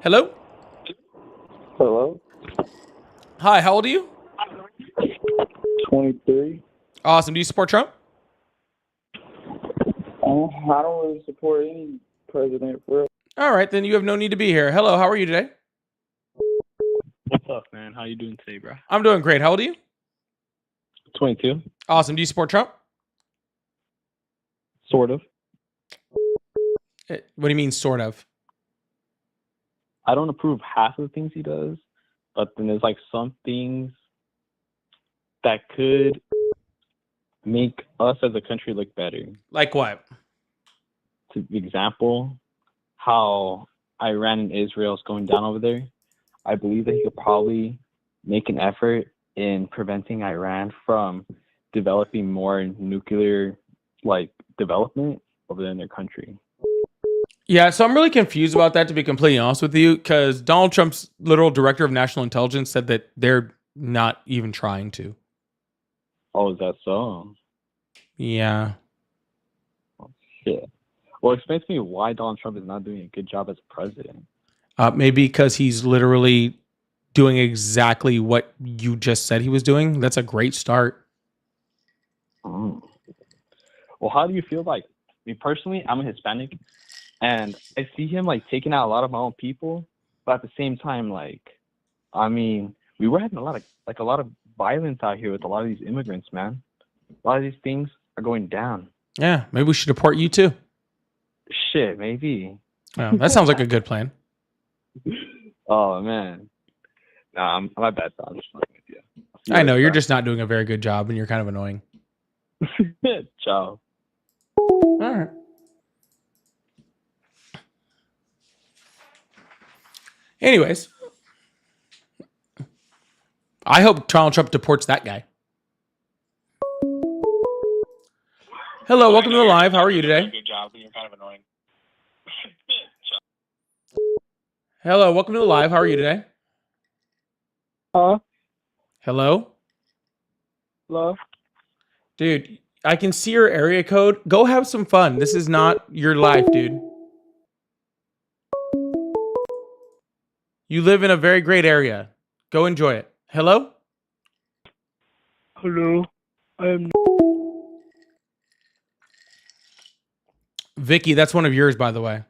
Hello? Hello. Hi, how old are you? 23. Awesome. Do you support Trump? I don't really support any president for real. All right, then you have no need to be here. Hello, how are you today? What's up, man? How you doing today, bro? I'm doing great. How old are you? 22. Awesome. Do you support Trump? Sort of. What do you mean, sort of? I don't approve half of the things he does, but then there's like some things that could make us as a country look better. Like what? To example, how Iran and Israel is going down over there. I believe that he could probably make an effort in preventing Iran from developing more nuclear development over there in their country. Yeah, so I'm really confused about that, to be completely honest with you, because Donald Trump's literal director of national intelligence said that they're not even trying to. Oh, is that so? Yeah. Yeah. Well, explain to me why Donald Trump is not doing a good job as president. Maybe because he's literally doing exactly what you just said he was doing. That's a great start. Oh. Well, how do you feel like me personally? I'm a Hispanic, and I see him like taking out a lot of my own people, but at the same time, like, I mean, we were having a lot of violence out here with a lot of these immigrants, man. A lot of these things are going down. Yeah, maybe we should deport you too. Shit, maybe. Yeah, that sounds like a good plan. Oh man, nah, my bad. I'm just fucking with you. I know you're just not doing a very good job, and you're kind of annoying. Ciao. All right. Anyways, I hope Donald Trump deports that guy. Hello, welcome to the live. How are you today? Good job, but you're kind of annoying. Hello, welcome to the live. How are you today? Huh? Hello? Hello? Dude, I can see your area code. Go have some fun. This is not your life, dude. You live in a very great area. Go enjoy it. Hello? Hello? I am. Vicky, that's one of yours, by the way.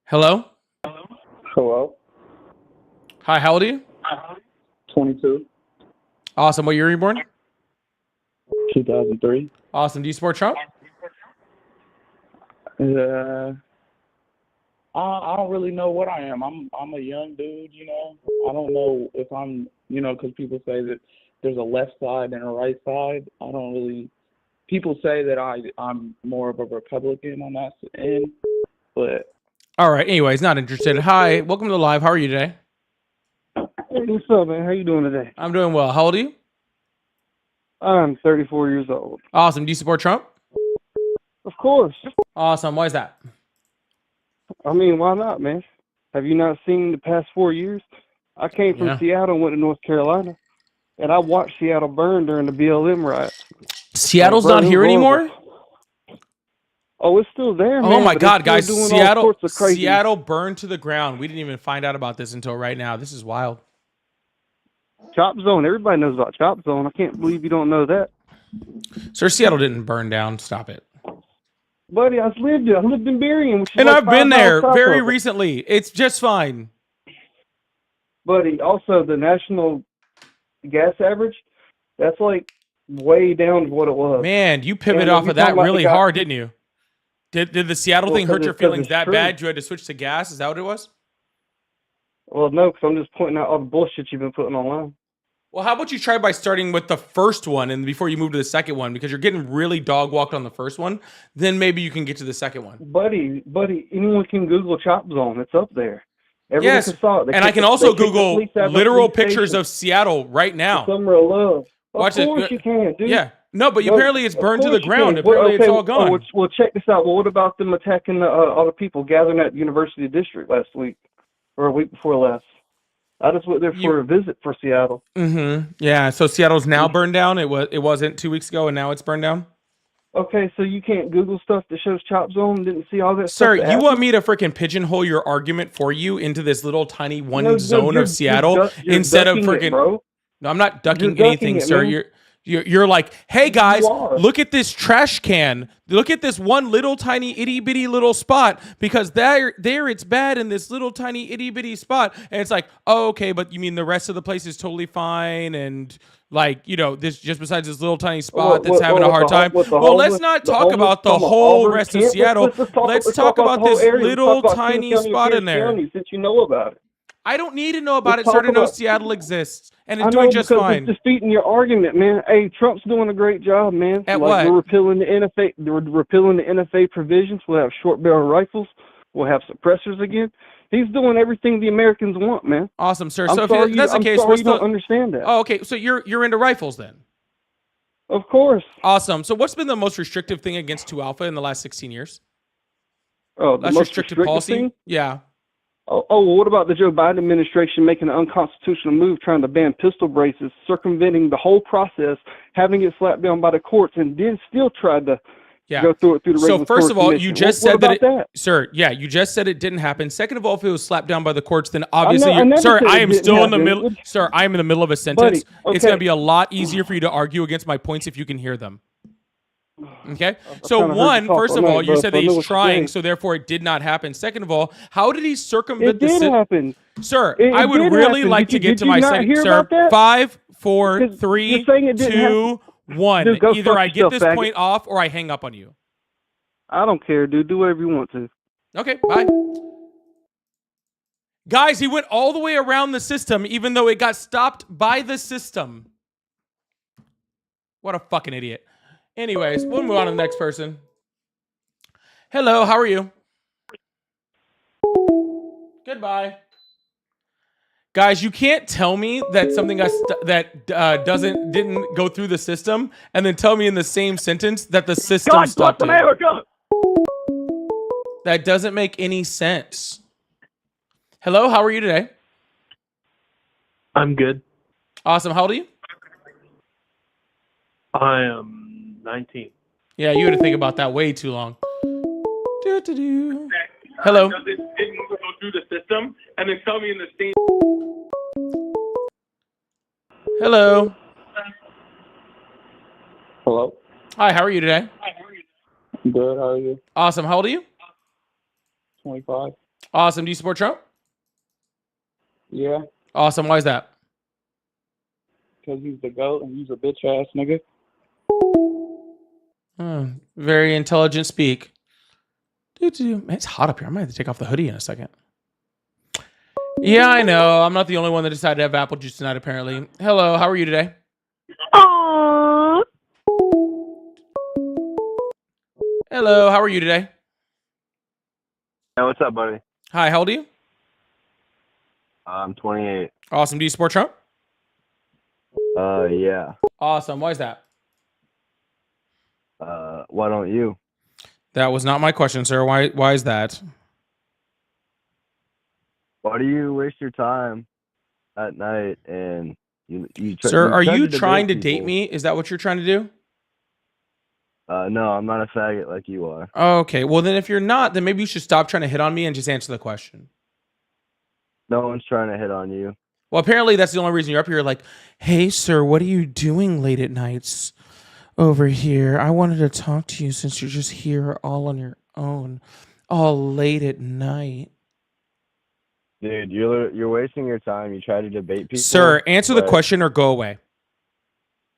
Hello? Hello? Hi, how old are you? 22. Awesome. What year were you born? 2003. Awesome. Do you support Trump? I don't really know what I am. I'm a young dude, you know. I don't know if I'm, you know, because people say that there's a left side and a right side. I don't really. People say that I'm more of a Republican on that end, but. All right. Anyways, not interested. Hi. Welcome to the live. How are you today? Hey, what's up, man? How you doing today? I'm doing well. How old are you? I'm 34 years old. Awesome. Do you support Trump? Of course. Awesome. Why is that? I mean, why not, man? Have you not seen the past 4 years? I came from Seattle and went to North Carolina, and I watched Seattle burn during the BLM riots. Seattle's not here anymore? Oh, it's still there, man. Oh my God, guys! Seattle burned to the ground. We didn't even find out about this until right now. This is wild. Chop Zone. Everybody knows about Chop Zone. I can't believe you don't know that. Sir, Seattle didn't burn down. Stop it. Buddy, I lived there. I lived in Berrien. And I've been there very recently. It's just fine. Buddy, also the national gas average, that's like way down to what it was. Man, you pivoted off of that really hard, didn't you? Did the Seattle thing hurt your feelings that bad? You had to switch to gas? Is that what it was? Well, no, because I'm just pointing out all the bullshit you've been putting online. Well, how about you try by starting with the first one and before you move to the second one, because you're getting really dog walked on the first one. Then maybe you can get to the second one. Buddy, anyone can Google Chop Zone. It's up there. Everyone yes, can saw it. And I can also Google literal pictures of Seattle right now. Summer of love. Watch of course it. You can, dude. Yeah. No, but apparently it's burned to the ground. Well, Apparently it's all gone. Well, check this out. Well, what about them attacking all the people gathering at University District last week or a week before last? I just went there for a visit for Seattle. Mm-hmm. Yeah. So Seattle's now burned down. It wasn't 2 weeks ago, and now it's burned down. Okay, so you can't Google stuff that shows Chop Zone. Didn't see all that. Sir, stuff you want me to freaking pigeonhole your argument for you into this little tiny zone of Seattle instead of freaking? No, I'm not ducking anything, sir. You're like, hey guys, look at this trash can. Look at this one little tiny itty bitty little spot, because there it's bad in this little tiny itty bitty spot. And it's like, oh, okay, but you mean the rest of the place is totally fine, and like, you know, this just besides this little tiny spot that's having a hard time. Well, let's not talk about the whole rest of Seattle. Let's talk about this little tiny spot in there. Since you know about it. I don't need to know about it, sir, to know Seattle exists, and it's doing just fine. It's defeating your argument, man. Hey, Trump's doing a great job, man. At what? We're repealing the NFA. We're repealing the NFA provisions. We'll have short barrel rifles. We'll have suppressors again. He's doing everything the Americans want, man. Awesome, sir. So if that's the case, you don't understand that. Oh, okay. So you're into rifles then? Of course. Awesome. So what's been the most restrictive thing against 2 Alpha in the last 16 years? Oh, the most restrictive policy? Thing? Yeah. Oh, well, what about the Joe Biden administration making an unconstitutional move, trying to ban pistol braces, circumventing the whole process, having it slapped down by the courts, and then still tried to Yeah. Go through it through the So regulatory first of all, commission. you just What said that, about that? sir. Yeah, you just said it didn't happen. Second of all, if it was slapped down by the courts, then I obviously, never sir, said I it am didn't still in the happen. middle. Sir, I am in the middle of a sentence. Buddy, It's going to okay. be a lot easier for you to argue against my points if you can hear them. Okay. I So kinda heard you one, talk first all of all, night, you bro, said so I that know he's what you're trying, saying. so therefore it did not happen. Second of all, how did he circumvent It the did happen. Sir, It I would did really happen. like Did you- to get did to you my not second, hear sir. about that? 5, 4, Because 3, you're saying it didn't 2, 1. Dude, go Either fuck I get yourself, this faggot. point off or I hang up on you. I don't care, dude. Do whatever you want to. Okay, bye. Guys, he went all the way around the system, even though it got stopped by the system. What a fucking idiot. Anyways, we'll move on to the next person. Hello, how are you? Goodbye. Guys, you can't tell me that something didn't go through the system and then tell me in the same sentence that the system God stopped bless it. America. That doesn't make any sense. Hello, how are you today? I'm good. Awesome. How old are you? I am 19. Yeah, you had to think about that way too long. Do. Hello. Does it didn't go through the system and then tell me in the same. Hello. Hello. Hi, how are you today? Good. How are you? Awesome. How old are you? 25. Awesome. Do you support Trump? Yeah, Awesome. Why is that? because he's the GOAT and he's a bitch ass nigga. Very intelligent speak. Man, it's hot up here. I might have to take off the hoodie in a second. Yeah, I know. I'm not the only one that decided to have apple juice tonight, apparently. Hello, how are you today? Hello, how are you today? Hey, what's up, buddy? Hi, how old are you? I'm 28. Awesome. Do you support Trump? Yeah. Awesome. Why is that? Why don't you? That was not my question, sir. Why is that? Why do you waste your time at night and Sir, are you to trying to debate date people? me? Is that what you're trying to do? No, I'm not a faggot like you are. Okay. Well, then if you're not, then maybe you should stop trying to hit on me and just answer the question. No one's trying to hit on you. Well, apparently that's the only reason you're up here. Like, hey, sir, what are you doing late at nights over here? I wanted to talk to you since you're just here all on your own, all late at night. Dude, you're wasting your time. You try to debate people. Sir, answer the but question or go away.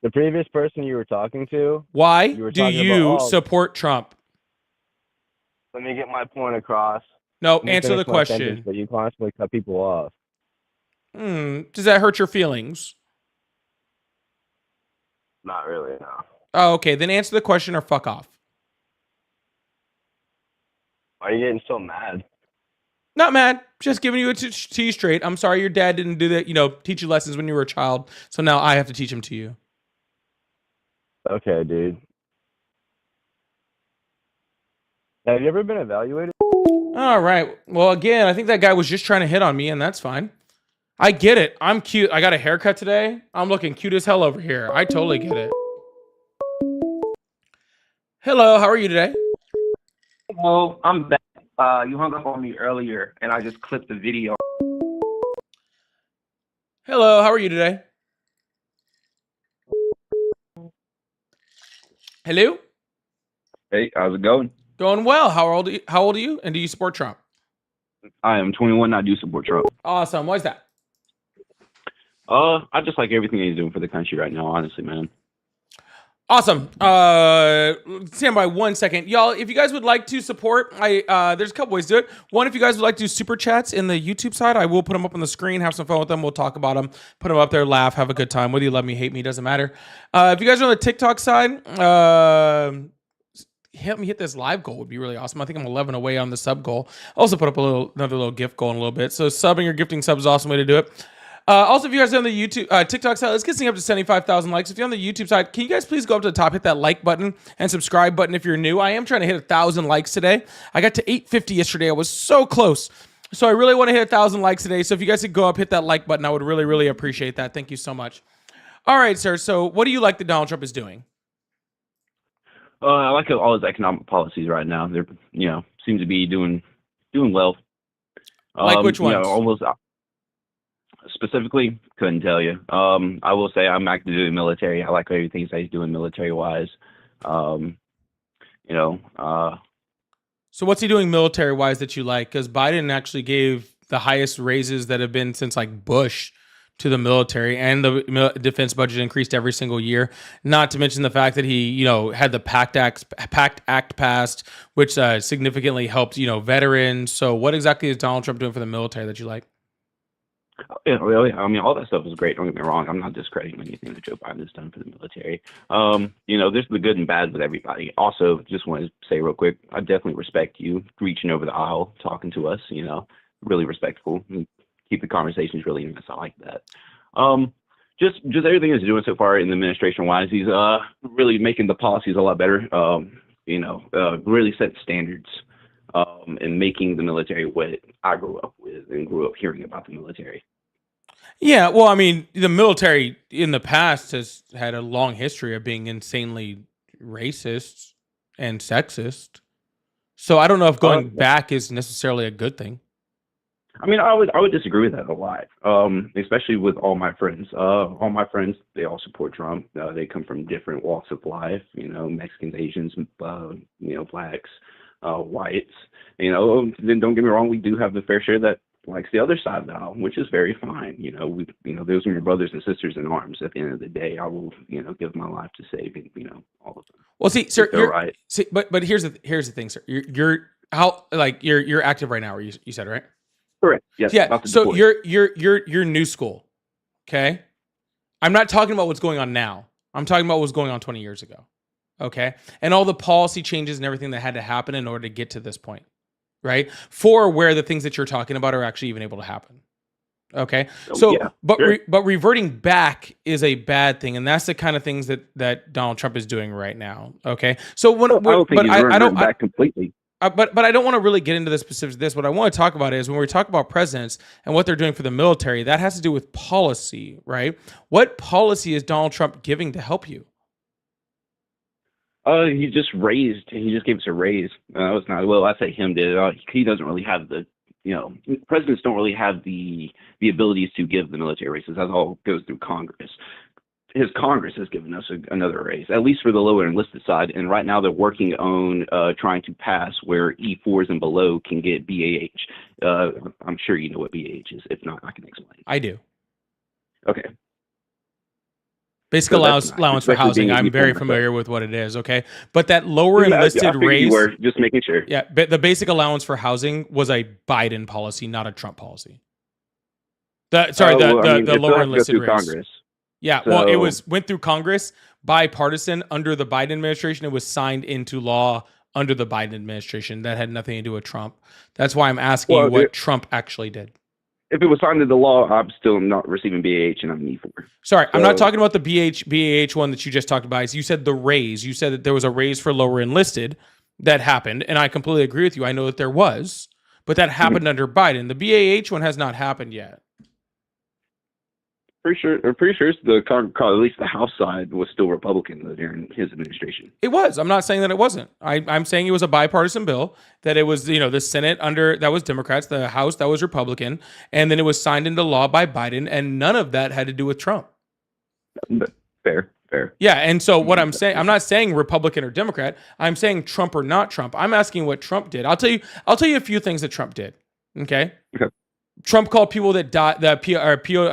The previous person you were talking to. Why you were do talking you about, support Trump? Let me get my point across. No, Let me answer the finish my question. sentence, but you constantly cut people off. Does that hurt your feelings? Not really, no. Oh, okay. Then answer the question or fuck off. Why are you getting so mad? Not mad. Just giving you a to you straight. I'm sorry your dad didn't do that, teach you lessons when you were a child. So now I have to teach them to you. Okay, dude. Have you ever been evaluated? All right. Well, again, I think that guy was just trying to hit on me, and that's fine. I get it. I'm cute. I got a haircut today. I'm looking cute as hell over here. I totally get it. Hello, how are you today? Hello, I'm back. You hung up on me earlier, and I just clipped the video. Hello, how are you today? Hello? Hey, how's it going? Going well. How old are you? And do you support Trump? I am 21. I do support Trump. Awesome. Why is that? I just like everything he's doing for the country right now, honestly, man. Awesome. Stand by 1 second. Y'all, if you guys would like to support, there's a couple ways to do it. One, if you guys would like to do super chats in the YouTube side, I will put them up on the screen, have some fun with them. We'll talk about them, put them up there, laugh, have a good time. Whether you love me, hate me, doesn't matter. If you guys are on the TikTok side, help me hit this live goal would be really awesome. I think I'm 11 away on the sub goal. I'll also put up another little gift goal in a little bit. So subbing or gifting subs is an awesome way to do it. Also, if you guys are on the YouTube, TikTok side, let's get up to 75,000 likes. If you're on the YouTube side, can you guys please go up to the top, hit that like button and subscribe button if you're new? I am trying to hit 1,000 likes today. I got to 850 yesterday. I was so close. So I really want to hit 1,000 likes today. So if you guys could go up, hit that like button, I would really, really appreciate that. Thank you so much. All right, sir. So what do you like that Donald Trump is doing? I like all his economic policies right now. They're, seem to be doing well. Like which ones? Almost specifically, couldn't tell you. I will say I'm active in the military. I like everything he's doing military wise. So what's he doing military wise that you like? Because Biden actually gave the highest raises that have been since like Bush to the military, and the defense budget increased every single year. Not to mention the fact that he, had the PACT Act passed, which significantly helped, veterans. So what exactly is Donald Trump doing for the military that you like? Yeah, really. I mean, all that stuff is great. Don't get me wrong. I'm not discrediting anything that Joe Biden has done for the military. There's the good and bad with everybody. Also, just want to say real quick, I definitely respect you reaching over the aisle, talking to us. Really respectful. Keep the conversations really nice. I like that. Just everything he's doing so far in the administration wise, he's really making the policies a lot better. Really set standards. And making the military what I grew up with and grew up hearing about the military. Yeah, well, I mean, the military in the past has had a long history of being insanely racist and sexist. So I don't know if going back is necessarily a good thing. I mean, I would disagree with that a lot, especially with all my friends. All my friends, they all support Trump. They come from different walks of life, Mexicans, Asians, blacks, whites. Then don't get me wrong, we do have the fair share that likes the other side of the aisle, which is very fine. Those are my brothers and sisters in arms. At the end of the day, I will, give my life to save, all of them. Well, see, sir, you're right. See, but here's the thing, sir. You're active right now, you said, right? Correct. Yes. Yeah. So you're new school. Okay. I'm not talking about what's going on now. I'm talking about what's going on 20 years ago. Okay. And all the policy changes and everything that had to happen in order to get to this point. Right. For where the things that you're talking about are actually even able to happen. Okay. So, yeah, sure. But reverting back is a bad thing. And that's the kind of things that Donald Trump is doing right now. Okay. So I don't think he's reverting back completely. But I don't want to really get into the specifics of this. What I want to talk about is when we talk about presidents and what they're doing for the military, that has to do with policy, right? What policy is Donald Trump giving to help you? He just gave us a raise. It's not, well, I say him did. He doesn't really have presidents don't really have the abilities to give the military raises. That all goes through Congress. His Congress has given us another raise, at least for the lower enlisted side. And right now they're working on trying to pass where E4s and below can get BAH. I'm sure you know what BAH is. If not, I can explain. I do. Okay. Basic allowance for housing. I'm very familiar with what it is. Okay. But that lower enlisted raise. You were just making sure. Yeah. But the basic allowance for housing was a Biden policy, not a Trump policy. The lower enlisted raise. Congress. Yeah, well, it went through Congress, bipartisan under the Biden administration. It was signed into law under the Biden administration. That had nothing to do with Trump. That's why I'm asking you what Trump actually did. If it was signed into law, I'm still not receiving BAH and I'm an E4. Sorry, I'm not talking about the BAH one that you just talked about. You said the raise. You said that there was a raise for lower enlisted that happened, and I completely agree with you. I know that there was, but that happened under Biden. The BAH one has not happened yet. I'm pretty sure at least the House side was still Republican during his administration. It was. I'm not saying that it wasn't. I'm saying it was a bipartisan bill, that it was, the Senate that was Democrats, the House that was Republican, and then it was signed into law by Biden, and none of that had to do with Trump. Fair. Yeah, and so what I'm saying, I'm not saying Republican or Democrat. I'm saying Trump or not Trump. I'm asking what Trump did. I'll tell you a few things that Trump did. Okay. Trump called people that died, people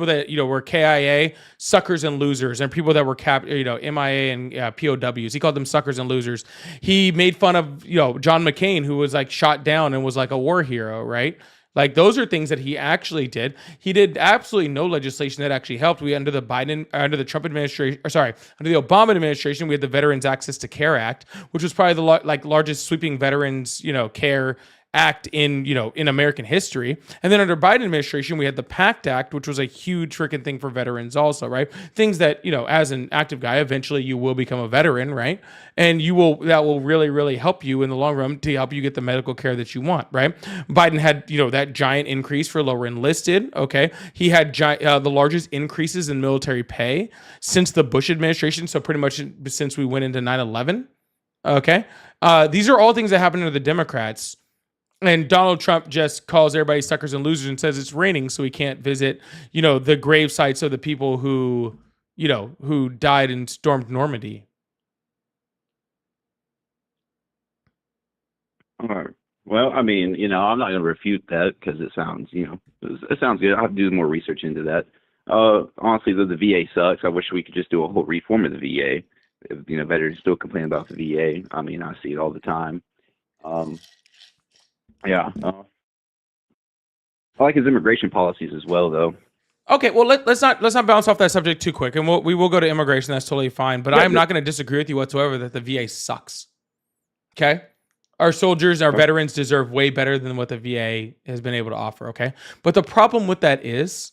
that were KIA suckers and losers, and people that were MIA and POWs. He called them suckers and losers. He made fun of John McCain, who was like shot down and was like a war hero, right? Like those are things that he actually did. He did absolutely no legislation that actually helped. Under the Trump administration, under the Obama administration, we had the Veterans Access to Care Act, which was probably the largest sweeping veterans care act in American history. And then under Biden administration, we had the PACT Act, which was a huge freaking thing for veterans also, right? Things that, as an active guy, eventually you will become a veteran, right? And that will really, really help you in the long run to help you get the medical care that you want, right? Biden had, that giant increase for lower enlisted, okay? He had the largest increases in military pay since the Bush administration, so pretty much since we went into 9/11. Okay. These are all things that happen to the Democrats. And Donald Trump just calls everybody suckers and losers and says it's raining, so he can't visit, the grave sites of the people who died and stormed Normandy. All right. Well, I mean, I'm not going to refute that because it sounds, it sounds good. I have to do more research into that. Honestly, the VA sucks. I wish we could just do a whole reform of the VA. Veterans still complain about the VA. I mean, I see it all the time. Yeah. I like his immigration policies as well, though. Okay, well let's not bounce off that subject too quick, and we will go to immigration. That's totally fine. But I'm not going to disagree with you whatsoever that the VA sucks. Okay, our soldiers, our veterans deserve way better than what the VA has been able to offer. Okay, but the problem with that is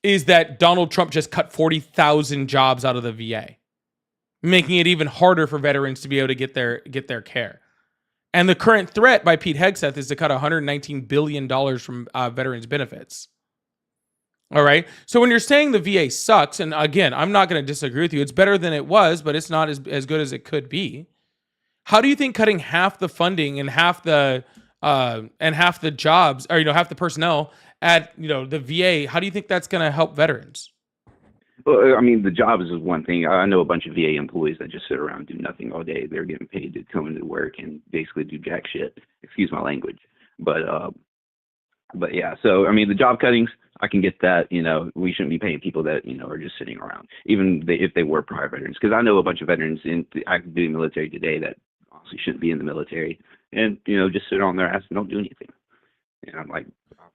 that Donald Trump just cut 40,000 jobs out of the VA, making it even harder for veterans to be able to get their care. And the current threat by Pete Hegseth is to cut $119 billion from veterans benefits. All right. So when you're saying the VA sucks, and again, I'm not going to disagree with you. It's better than it was, but it's not as good as it could be. How do you think cutting half the funding and half the jobs, or half the personnel at the VA, how do you think that's going to help veterans? Well, I mean, the jobs is one thing. I know a bunch of VA employees that just sit around and do nothing all day. They're getting paid to come into work and basically do jack shit. Excuse my language. But yeah, so, I mean, the job cuttings, I can get that. We shouldn't be paying people that, are just sitting around, even if they were prior veterans. Because I know a bunch of veterans in the active duty military today that honestly shouldn't be in the military and, just sit on their ass and don't do anything. And I'm like,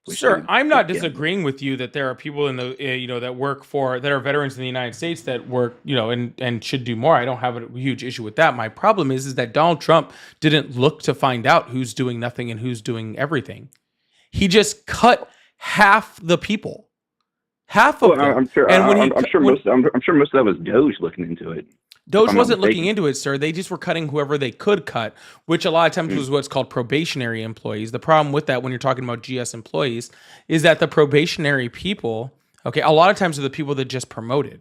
sir, I'm not disagreeing with you that there are people in the that are veterans in the United States that work and should do more. I don't have a huge issue with that. My problem is that Donald Trump didn't look to find out who's doing nothing and who's doing everything. He just cut half the people, half of them. I'm sure. And I'm sure most of that was Doge looking into it. Doge wasn't looking into it, sir. They just were cutting whoever they could cut, which a lot of times was what's called probationary employees. The problem with that when you're talking about GS employees is that the probationary people, okay, a lot of times are the people that just promoted.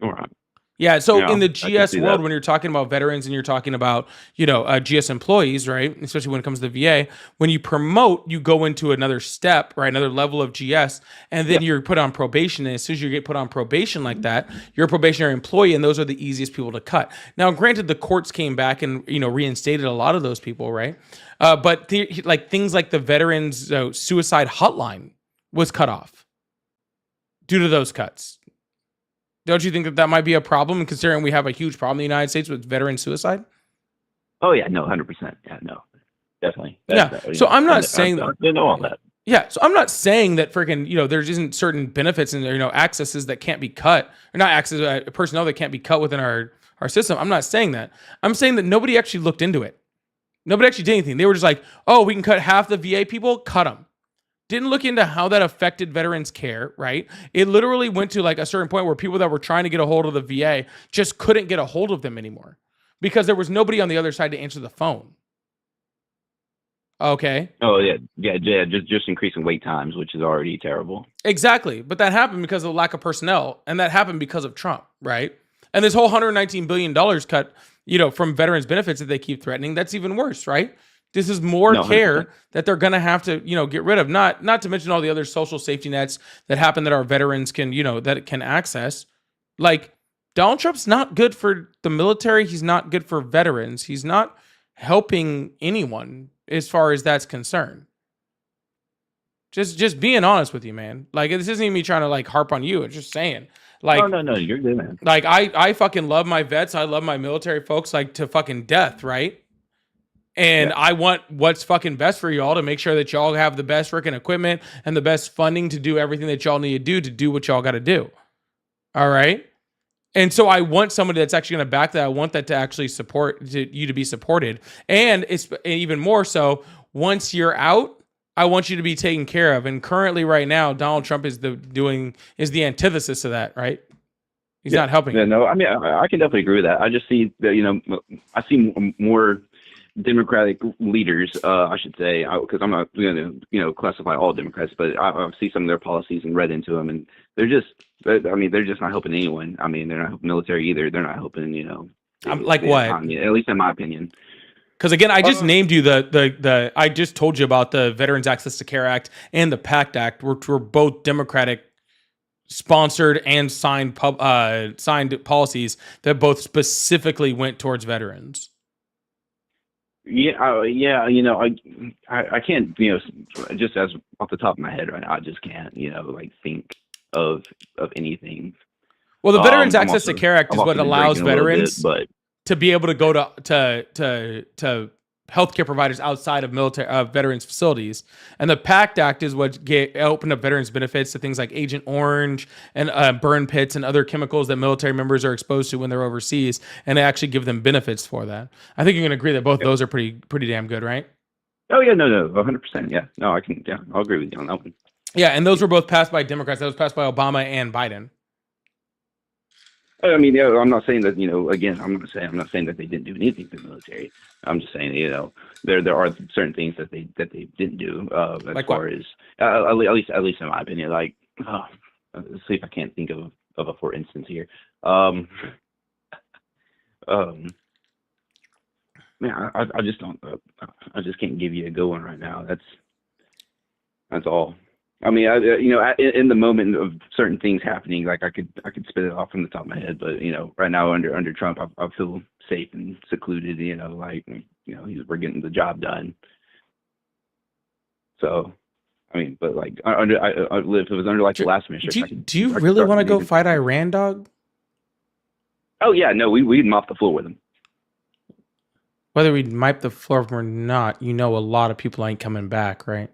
All right. Yeah, so in the GS world, when you're talking about veterans and you're talking about, GS employees, right, especially when it comes to the VA, when you promote, you go into another step, right, another level of GS, and then you're put on probation, and as soon as you get put on probation like that, you're a probationary employee, and those are the easiest people to cut. Now, granted, the courts came back and, reinstated a lot of those people, right, but things like the veterans suicide hotline was cut off due to those cuts. Don't you think that might be a problem, considering we have a huge problem in the United States with veteran suicide? Oh yeah, no, 100%. Yeah, no, definitely. So I'm not saying that. They know all that. Yeah, so I'm not saying that freaking there isn't certain benefits and accesses that can't be cut, or not access personnel that can't be cut within our system. I'm not saying that. I'm saying that nobody actually looked into it. Nobody actually did anything. They were just like, oh, we can cut half the VA people, cut them. Didn't look into how that affected veterans' care, right? It literally went to a certain point where people that were trying to get a hold of the VA just couldn't get a hold of them anymore because there was nobody on the other side to answer the phone. Okay. Oh yeah. Just increasing wait times, which is already terrible. Exactly, but that happened because of the lack of personnel, and that happened because of Trump, right? And this whole $119 billion cut, from veterans' benefits that they keep threatening, that's even worse, right? This is more care that they're going to have to, get rid of. Not to mention all the other social safety nets that happen that our veterans can, that can access. Like, Donald Trump's not good for the military. He's not good for veterans. He's not helping anyone as far as that's concerned. Just being honest with you, man. Like, this isn't even me trying to harp on you. It's just saying. Like, no, you're good, man. Like, I fucking love my vets. I love my military folks to fucking death, right? And I want what's fucking best for y'all to make sure that y'all have the best freaking equipment and the best funding to do everything that y'all need to do what y'all got to do. All right. And so I want somebody that's actually going to back that. I want that to actually you to be supported. And it's even more so once you're out, I want you to be taken care of. And currently right now, Donald Trump is the antithesis of that, right? He's not helping. Yeah, no, I mean, I can definitely agree with that. I just see that, I see more Democratic leaders, I should say, because I'm not going to classify all Democrats, but I see some of their policies and read into them, and they're just not helping anyone. I mean, they're not helping military either. They're not helping, Like the what? economy, at least in my opinion. Because again, I just named you the I just told you about the Veterans Access to Care Act and the PACT Act, which were both Democratic sponsored and signed policies that both specifically went towards veterans. Yeah, I can't, just as off the top of my head right now, I just can't, think of anything. Well, the Veterans I'm Access also- to Care Act I've is also what been allows drinking a little bit, veterans but to be able to go to healthcare providers outside of military veterans facilities. And the PACT Act is what opened up veterans benefits to things like Agent Orange and burn pits and other chemicals that military members are exposed to when they're overseas, and they actually give them benefits for that. I think you're going to agree that both of those are pretty damn good, right? oh yeah, no, 100%, yeah, no, I'll agree with you on that one. Yeah, and those were both passed by Democrats. That was passed by Obama and Biden. I mean, I'm not saying that, again, I'm not saying that they didn't do anything for the military. I'm just saying, there are certain things that they didn't do, as Like far what? as at least in my opinion. Like, let's see if I can't think of a for instance here. Man, I just don't. I just can't give you a good one right now. That's all. I mean, in the moment of certain things happening, like I could spit it off from the top of my head, but right now under Trump, I feel safe and secluded. We're getting the job done. So, I mean, but like if it was under like the last administration, Do you really want to go fight Iran, dog? Oh yeah, no, we'd mop the floor with them. Whether we wipe the floor or not, a lot of people ain't coming back, right?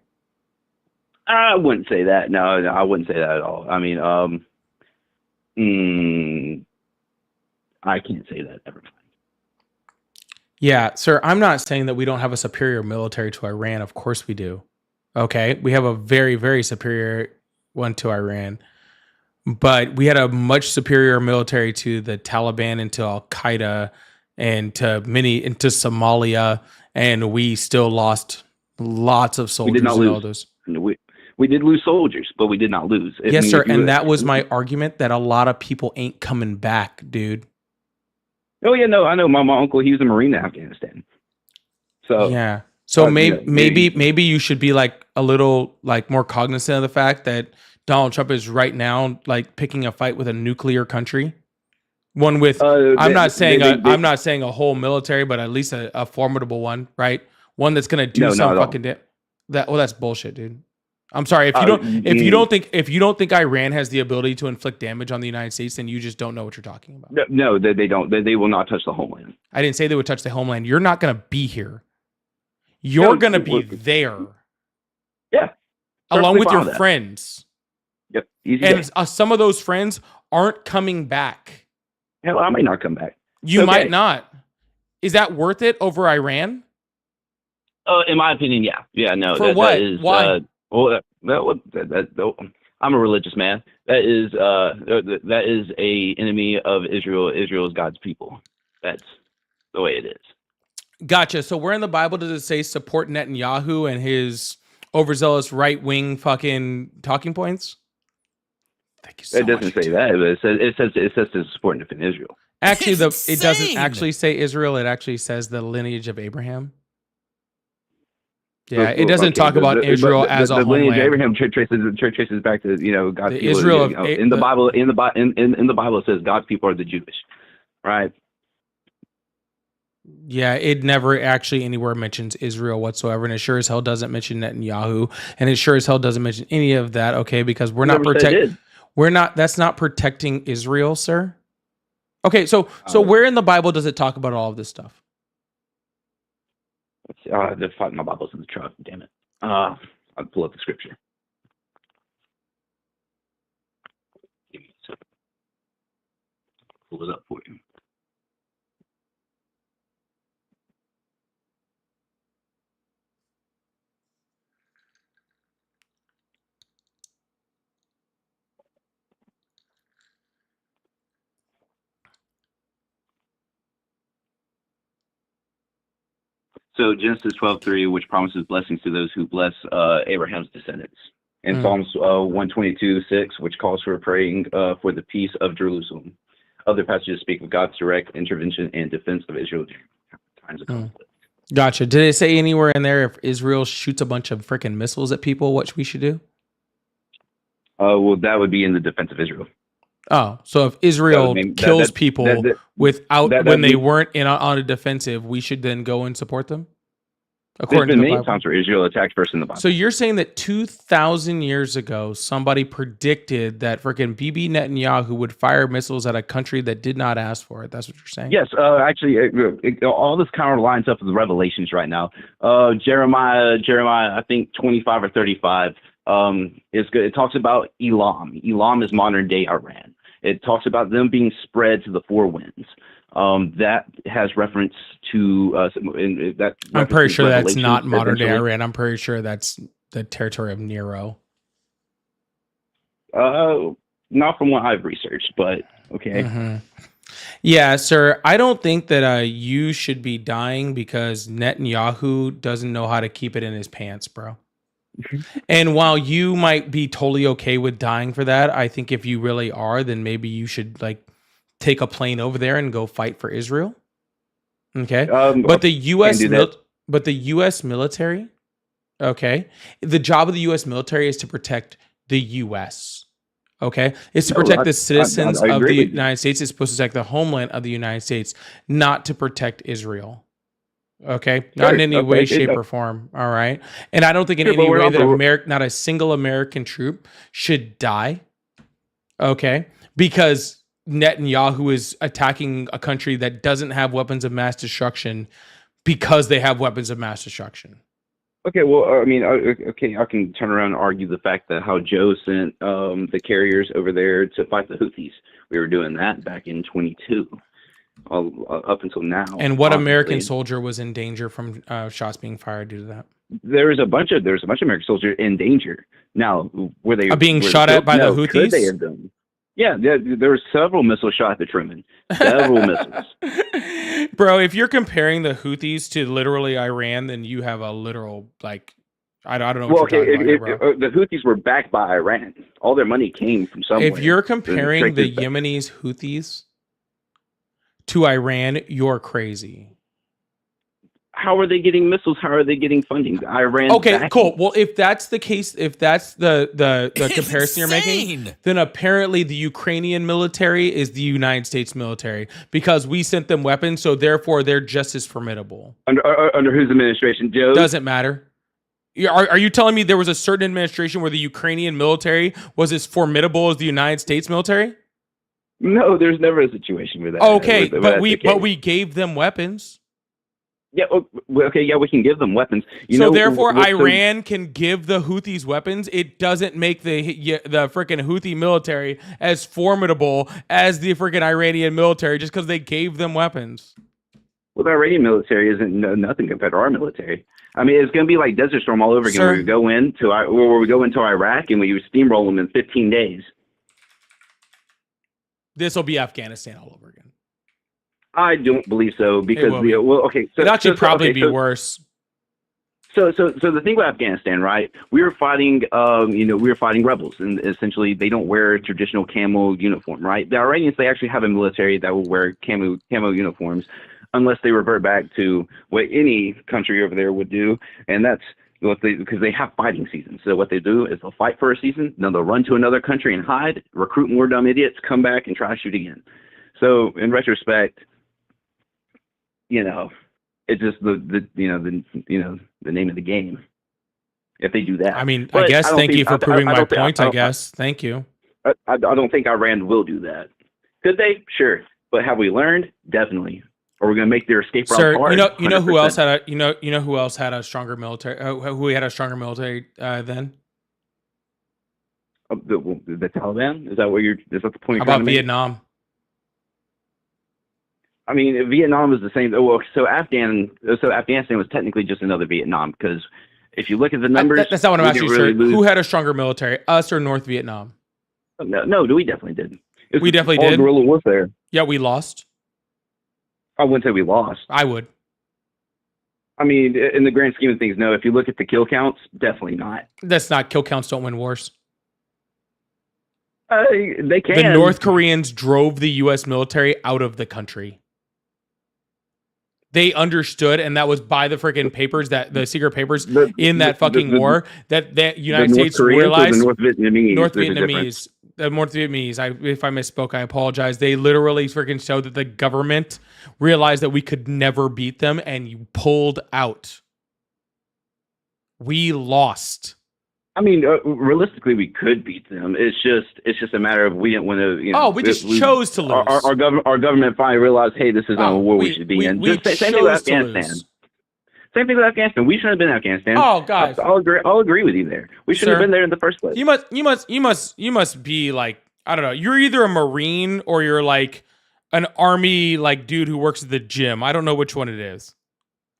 I wouldn't say that. No, I wouldn't say that at all. I mean, I can't say that ever. Yeah, sir, I'm not saying that we don't have a superior military to Iran. Of course we do. Okay, we have a very, very superior one to Iran. But we had a much superior military to the Taliban and to Al-Qaeda and to into Somalia, and we still lost lots of soldiers in all those. We did lose soldiers, but we did not lose. Yes, sir. And that was my argument, that a lot of people ain't coming back, dude. Oh yeah, no, I know. My uncle, he was a Marine in Afghanistan. So yeah. So maybe you should be like a little like more cognizant of the fact that Donald Trump is right now like picking a fight with a nuclear country. One with I'm not saying a whole military, but at least a formidable one, right? One that's gonna do some fucking that's bullshit, dude. I'm sorry if you don't think Iran has the ability to inflict damage on the United States, then you just don't know what you're talking about. No, they don't. They will not touch the homeland. I didn't say they would touch the homeland. You're not going to be here. You're going to be there. Yeah. Along with your friends. Yep. Easy and some of those friends aren't coming back. Hell, I might not come back. You might not. Is that worth it over Iran? In my opinion, yeah. Yeah, no. For what? That is, why? I'm a religious man. That is a enemy of Israel. Israel is God's people. That's the way it is. Gotcha. So where in the Bible does it say support Netanyahu and his overzealous right-wing fucking talking points? Thank you so much. It doesn't say that, but it says to support and defend Israel. Actually, it doesn't actually say Israel. It actually says the lineage of Abraham. Yeah, it doesn't talk about Israel as a homeland. The lineage of Abraham traces back to God's the people. Israel In the Bible, in the Bible, it says God's people are the Jewish, right? Yeah, it never actually anywhere mentions Israel whatsoever, and it sure as hell doesn't mention Netanyahu, and it sure as hell doesn't mention any of that. Okay, because we're not protecting. We're not. That's not protecting Israel, sir. Okay, so where in the Bible does it talk about all of this stuff? They're fighting my Bible's in the truck. Damn it! I'll pull up the scripture. Pull it up for you. So Genesis 12:3, which promises blessings to those who bless Abraham's descendants. And Psalms 122:6, which calls for praying for the peace of Jerusalem. Other passages speak of God's direct intervention and defense of Israel during times of conflict. Gotcha. Did it say anywhere in there if Israel shoots a bunch of freaking missiles at people, what we should do? Well, that would be in the defense of Israel. Oh, so if Israel kills people without when they weren't on a defensive, we should then go and support them? There's been many times where Israel attacked first in the Bible. So you're saying that 2,000 years ago, somebody predicted that freaking Bibi Netanyahu would fire missiles at a country that did not ask for it. That's what you're saying? Yes, actually, all this kind of lines up with the Revelations right now. Jeremiah, I think 25 or 35 is good. It talks about Elam. Elam is modern day Iran. It talks about them being spread to the four winds. That has reference to that. I'm pretty sure that's not modern day Iran. I'm pretty sure that's the territory of Nero. Not from what I've researched, but okay. Mm-hmm. Yeah, sir. I don't think that you should be dying because Netanyahu doesn't know how to keep it in his pants, bro. And while you might be totally okay with dying for that, I think if you really are, then maybe you should take a plane over there and go fight for Israel. Okay. But the US military, okay, the job of the US military is to protect the US. Okay. It's to protect the citizens of the United States. It's supposed to protect the homeland of the United States, not to protect Israel. Okay, not in any way, shape, or form. All right, and I don't think in any way that not a single American troop should die. Okay, because Netanyahu is attacking a country that doesn't have weapons of mass destruction because they have weapons of mass destruction. Okay, well, I mean, okay, I can turn around and argue the fact that how Joe sent the carriers over there to fight the Houthis. We were doing that back in 22. Up until now. And what American soldier was in danger from shots being fired due to that? There's a bunch of American soldiers in danger. Now, were they being shot at by the Houthis? Could they have done? Yeah, there were several missiles shot at the Truman. Several missiles. Bro, if you're comparing the Houthis to literally Iran, then you have a literal I don't know. What you're talking about, bro. The Houthis were backed by Iran. All their money came from somewhere. If you're comparing the Yemenis Houthis to Iran, you're crazy. How are they getting missiles? How are they getting funding? Iran. Okay, cool. Well, if that's the case, if that's the comparison you're making, then apparently the Ukrainian military is the United States military because we sent them weapons, so therefore they're just as formidable. Under whose administration, Joe? Doesn't matter. Are you telling me there was a certain administration where the Ukrainian military was as formidable as the United States military? No, there's never a situation with that. Okay, but we gave them weapons. Yeah, okay, yeah, we can give them weapons. Therefore, Iran can give the Houthis weapons. It doesn't make the freaking Houthi military as formidable as the freaking Iranian military just because they gave them weapons. Well, the Iranian military isn't nothing compared to our military. I mean, it's going to be like Desert Storm all over again. Where we go into Iraq and we steamroll them in 15 days. This will be Afghanistan all over again. I don't believe so because it'd actually probably be worse. So the thing with Afghanistan, right? We were fighting, rebels, and essentially they don't wear traditional camo uniform, right? The Iranians, they actually have a military that will wear camo uniforms, unless they revert back to what any country over there would do, and that's because they have fighting seasons. So what they do is they'll fight for a season, then they'll run to another country and hide, recruit more dumb idiots, come back and try to shoot again. So in retrospect, it's just the name of the game. If they do that, I mean, I guess thank you for proving my point. I guess thank you. I don't think Iran will do that. Could they? Sure, but have we learned? Definitely. Or we're going to make their escape route hard. You know who else had who else had a stronger military? Who had a stronger military then? The Taliban? Is that the point? How about Vietnam? I mean, Vietnam was the same. So Afghanistan was technically just another Vietnam because if you look at the numbers, that's not what I'm asking, sir. Who had a stronger military, us or North Vietnam? No, we definitely did. We definitely did. Guerrilla warfare. Yeah, we lost. I wouldn't say we lost. I would. I mean, in the grand scheme of things, no. If you look at the kill counts, definitely not. That's not kill counts don't win wars. They can. The North Koreans drove the U.S. military out of the country. They understood, and that was by the freaking papers, that the secret papers in that fucking war, that United States realized. The North Vietnamese. North Vietnamese. The North Vietnamese. If I misspoke, I apologize. They literally freaking showed that the government realized that we could never beat them, and you pulled out. We lost. I mean, realistically, we could beat them. It's just a matter of we didn't want to. You know, we chose to lose. Our government finally realized, hey, this isn't a war we should be in. Just same thing with Afghanistan. Same thing with Afghanistan. We shouldn't have been in Afghanistan. Oh, guys, I'll agree with you there. We shouldn't have been there in the first place. You must be like, I don't know. You're either a Marine or you're like an Army like dude who works at the gym. I don't know which one it is.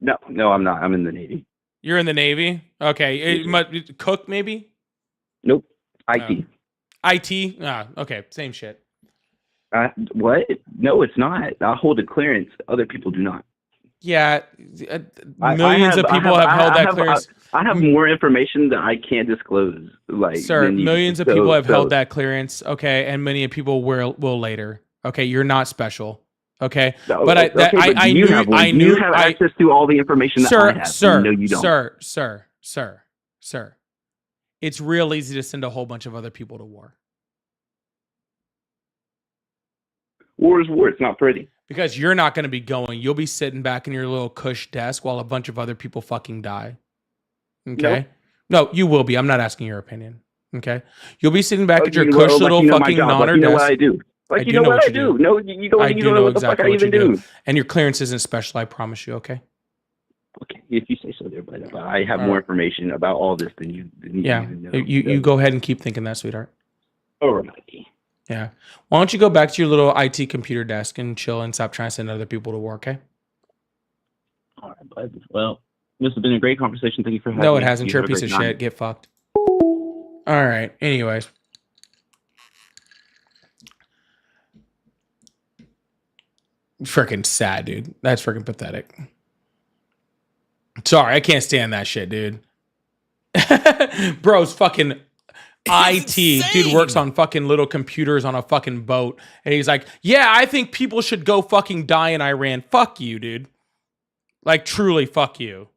No, I'm not. I'm in the Navy. You're in the Navy? Okay. Cook, maybe? Nope. IT. IT? Okay. Same shit. What? No, it's not. I hold a clearance. Other people do not. Yeah. Millions of people have held that clearance. I have more information that I can't disclose. Sir, millions of people have held that clearance. Okay. And many people will later. Okay. You're not special. Okay, but I knew you have access to all the information that I have. Sir, no, you don't. Sir. It's real easy to send a whole bunch of other people to war. War is war. It's not pretty. Because you're not going to be going. You'll be sitting back in your little cush desk while a bunch of other people fucking die. Okay? No, you will be. I'm not asking your opinion. Okay? You'll be sitting back at your cush little fucking nonner desk. You know what I do. You know what I do. No, you don't know what the fuck I even do. And your clearance isn't special, I promise you, okay? Okay, if you say so there, but I have more information about all this than you even know. You go ahead and keep thinking that, sweetheart. All right. Yeah. Why don't you go back to your little IT computer desk and chill and stop trying to send other people to war, okay? All right, bud. Well, this has been a great conversation. Thank you for having me. No, it hasn't. You're a piece of shit. Get fucked. All right. Anyways. Freaking sad, dude. That's freaking pathetic. Sorry, I can't stand that shit, dude. Bro's fucking IT. Dude works on fucking little computers on a fucking boat. And he's like, yeah, I think people should go fucking die in Iran. Fuck you, dude. Like, truly, fuck you.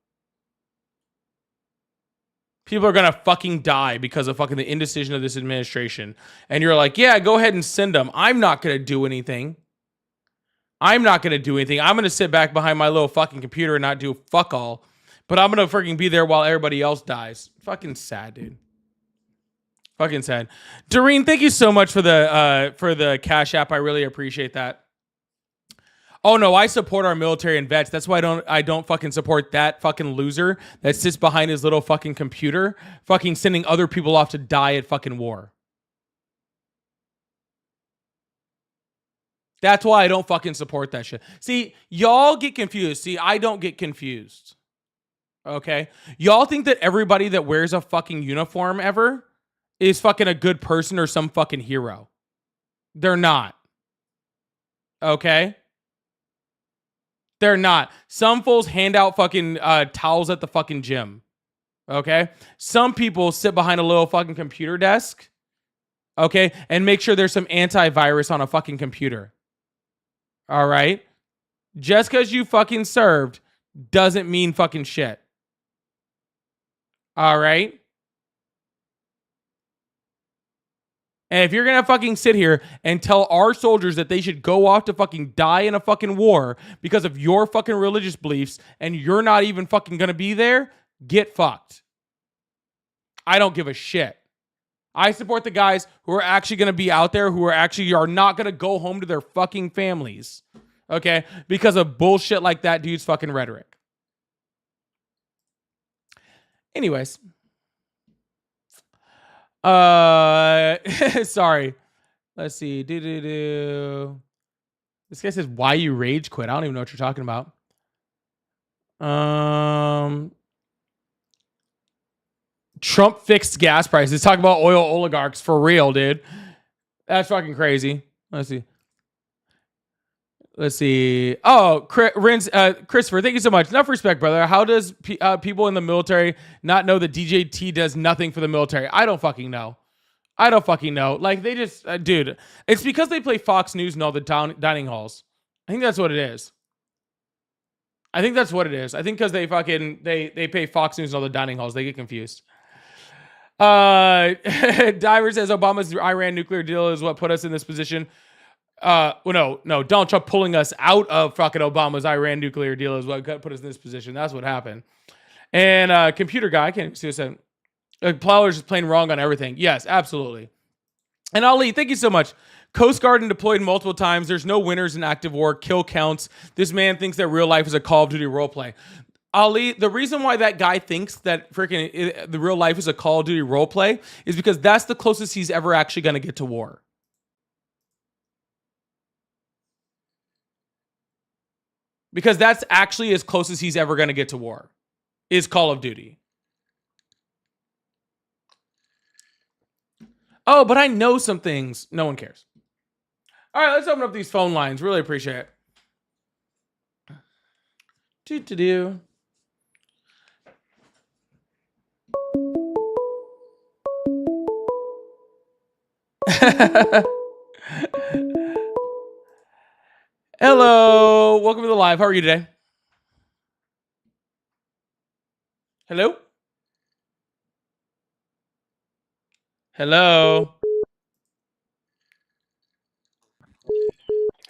People are gonna fucking die because of fucking the indecision of this administration. And you're like, yeah, go ahead and send them. I'm not gonna do anything. I'm not going to do anything. I'm going to sit back behind my little fucking computer and not do fuck all. But I'm going to freaking be there while everybody else dies. Fucking sad, dude. Fucking sad. Doreen, thank you so much for the Cash App. I really appreciate that. Oh no, I support our military and vets. That's why I don't fucking support that fucking loser that sits behind his little fucking computer, fucking sending other people off to die at fucking war. That's why I don't fucking support that shit. See, y'all get confused. See, I don't get confused. Okay? Y'all think that everybody that wears a fucking uniform ever is fucking a good person or some fucking hero. They're not. Okay? They're not. Some fools hand out fucking towels at the fucking gym. Okay? Some people sit behind a little fucking computer desk. Okay? And make sure there's some antivirus on a fucking computer. All right? Just because you fucking served doesn't mean fucking shit. All right? And if you're going to fucking sit here and tell our soldiers that they should go off to fucking die in a fucking war because of your fucking religious beliefs and you're not even fucking going to be there, get fucked. I don't give a shit. I support the guys who are actually going to be out there, who are not going to go home to their fucking families, okay? Because of bullshit like that dude's fucking rhetoric. Anyways. Sorry. Let's see. This guy says, why you rage quit? I don't even know what you're talking about. Trump fixed gas prices. Talk about oil oligarchs for real, dude. That's fucking crazy. Let's see. Let's see. Oh, Christopher, thank you so much. Enough respect, brother. How does people in the military not know that DJT does nothing for the military? I don't fucking know. Like, they just, dude, it's because they play Fox News in all the dining halls. I think that's what it is. I think because they fucking, they pay Fox News in all the dining halls. They get confused. Diver says Obama's Iran nuclear deal is what put us in this position. Well, no, Donald Trump pulling us out of fucking Obama's Iran nuclear deal is what put us in this position. That's what happened. And computer guy, I can't even see what said. Plowler's just playing wrong on everything. Yes, absolutely. And Ali, thank you so much. Coast Guard deployed multiple times. There's no winners in active war. Kill counts. This man thinks that real life is a Call of Duty roleplay. Ali, the reason why that guy thinks that freaking the real life is a Call of Duty roleplay is because that's the closest he's ever actually going to get to war. Because that's actually as close as he's ever going to get to war, is Call of Duty. Oh, but I know some things. No one cares. All right, let's open up these phone lines. Really appreciate it. Do. Hello. Welcome to the live. How are you today? Hello? Hello?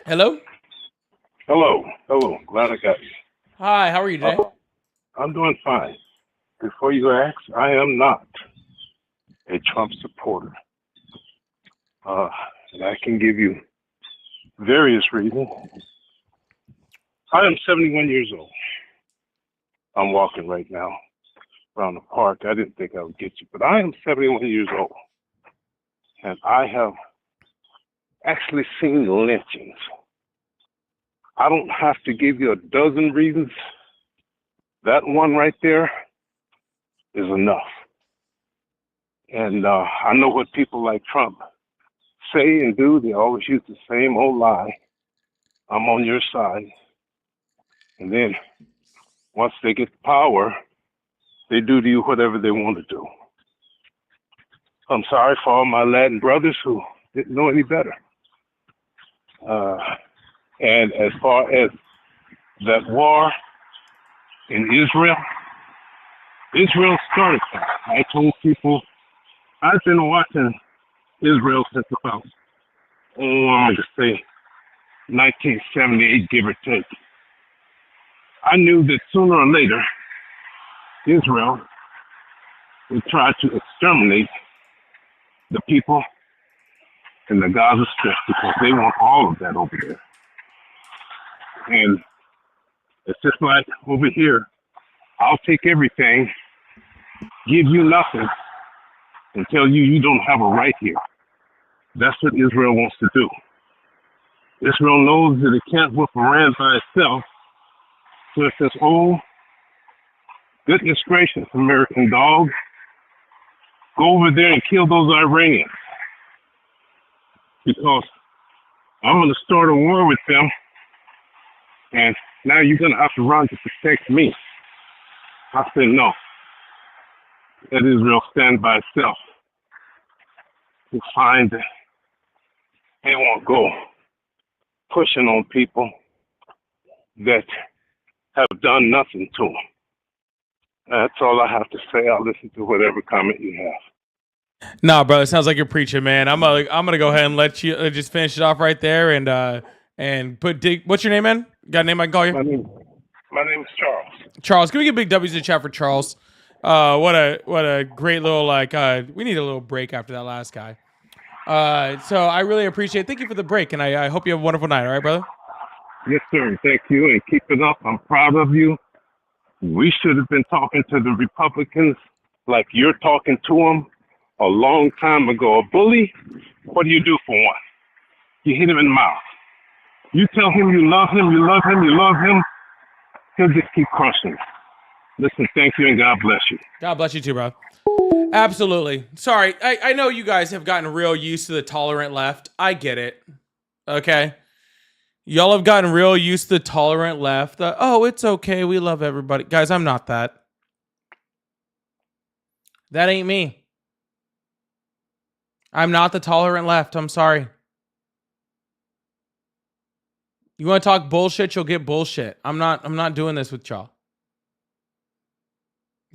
Hello? Hello. Glad I got you. Hi, how are you today? I'm doing fine. Before you ask, I am not a Trump supporter. And I can give you various reasons. I am 71 years old. I'm walking right now around the park. I didn't think I would get you, but I am 71 years old. And I have actually seen lynchings. I don't have to give you a dozen reasons. That one right there is enough. And I know what people like Trump say and do. They always use the same old lie. I'm on your side. And then once they get the power, they do to you whatever they want to do. I'm sorry for all my Latin brothers who didn't know any better. And as far as that war in Israel started that. I told people, I've been watching Israel since about, I'm going to say 1978, give or take. I knew that sooner or later, Israel would try to exterminate the people in the Gaza Strip because they want all of that over there. And it's just like over here, I'll take everything, give you nothing, and tell you you don't have a right here. That's what Israel wants to do. Israel knows that it can't whip Iran by itself. So it says, oh, goodness gracious, American dog, go over there and kill those Iranians. Because I'm going to start a war with them, and now you're going to have to run to protect me. I said, no. Let Israel stand by itself. You'll find that they won't go pushing on people that have done nothing to them. That's all I have to say. I'll listen to whatever comment you have. Nah, brother, sounds like you're preaching, man. I'm gonna go ahead and let you just finish it off right there and put what's your name, man? Got a name I can call you? My name is Charles. Charles, can we get big W's in the chat for Charles? What a great little we need a little break after that last guy. So I really appreciate it. Thank you for the break, and I hope you have a wonderful night, all right, brother? Yes, sir. Thank you, and keep it up. I'm proud of you. We should have been talking to the Republicans like you're talking to them a long time ago. A bully, what do you do for one? You hit him in the mouth. You tell him you love him, he'll just keep crushing. Listen, thank you, and God bless you. God bless you too, bro. Absolutely. Sorry, I know you guys have gotten real used to the tolerant left. I get it. Okay? Y'all have gotten real used to the tolerant left. Oh, it's okay. We love everybody. Guys, I'm not that. That ain't me. I'm not the tolerant left. I'm sorry. You want to talk bullshit, you'll get bullshit. I'm not doing this with y'all.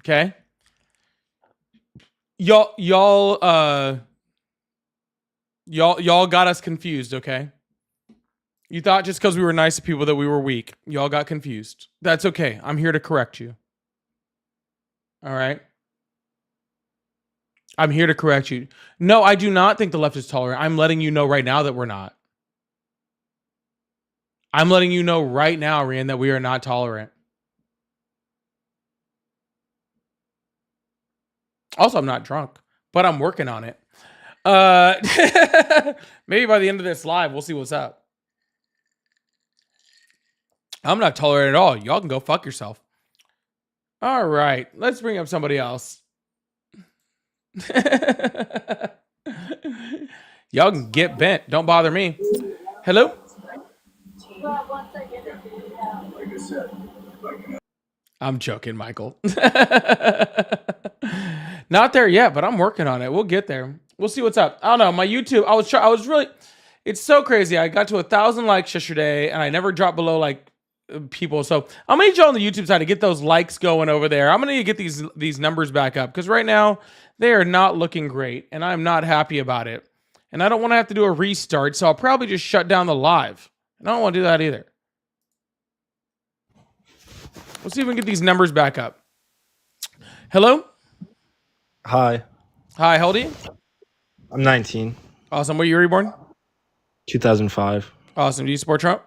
Okay? Y'all got us confused, okay? You thought just because we were nice to people that we were weak. Y'all got confused. That's okay. I'm here to correct you. All right? I'm here to correct you. No, I do not think the left is tolerant. I'm letting you know right now that we're not. I'm letting you know right now, Rian, that we are not tolerant. Also, I'm not drunk, but I'm working on it. Maybe by the end of this live, we'll see what's up. I'm not tolerant at all. Y'all can go fuck yourself. All right, let's bring up somebody else. Y'all can get bent. Don't bother me. Hello? I'm joking, Michael. Not there yet, but I'm working on it. We'll get there. We'll see what's up. I don't know. My YouTube, I was really, it's so crazy. I got to 1,000 likes yesterday and I never dropped below like people. So I'm gonna need y'all on the YouTube side to get those likes going over there. I'm gonna need to get these numbers back up because right now they are not looking great and I'm not happy about it. And I don't want to have to do a restart. So I'll probably just shut down the live. And I don't want to do that either. Let's see if we can get these numbers back up. Hello? Hi. Hi, how old are you? I'm 19. Awesome. Where you were born? 2005. Awesome. Do you support Trump?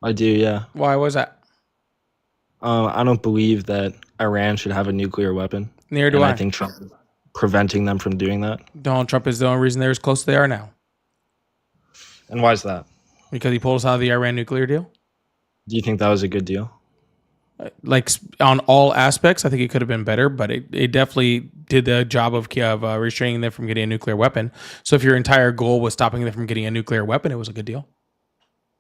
I do, yeah. Why? What is that? I don't believe that Iran should have a nuclear weapon. Neither do I. I think Trump is preventing them from doing that. Donald Trump is the only reason they're as close as they are now. And why is that? Because he pulled us out of the Iran nuclear deal. Do you think that was a good deal? Like on all aspects, I think it could have been better, but it definitely did the job of restraining them from getting a nuclear weapon. So if your entire goal was stopping them from getting a nuclear weapon, it was a good deal.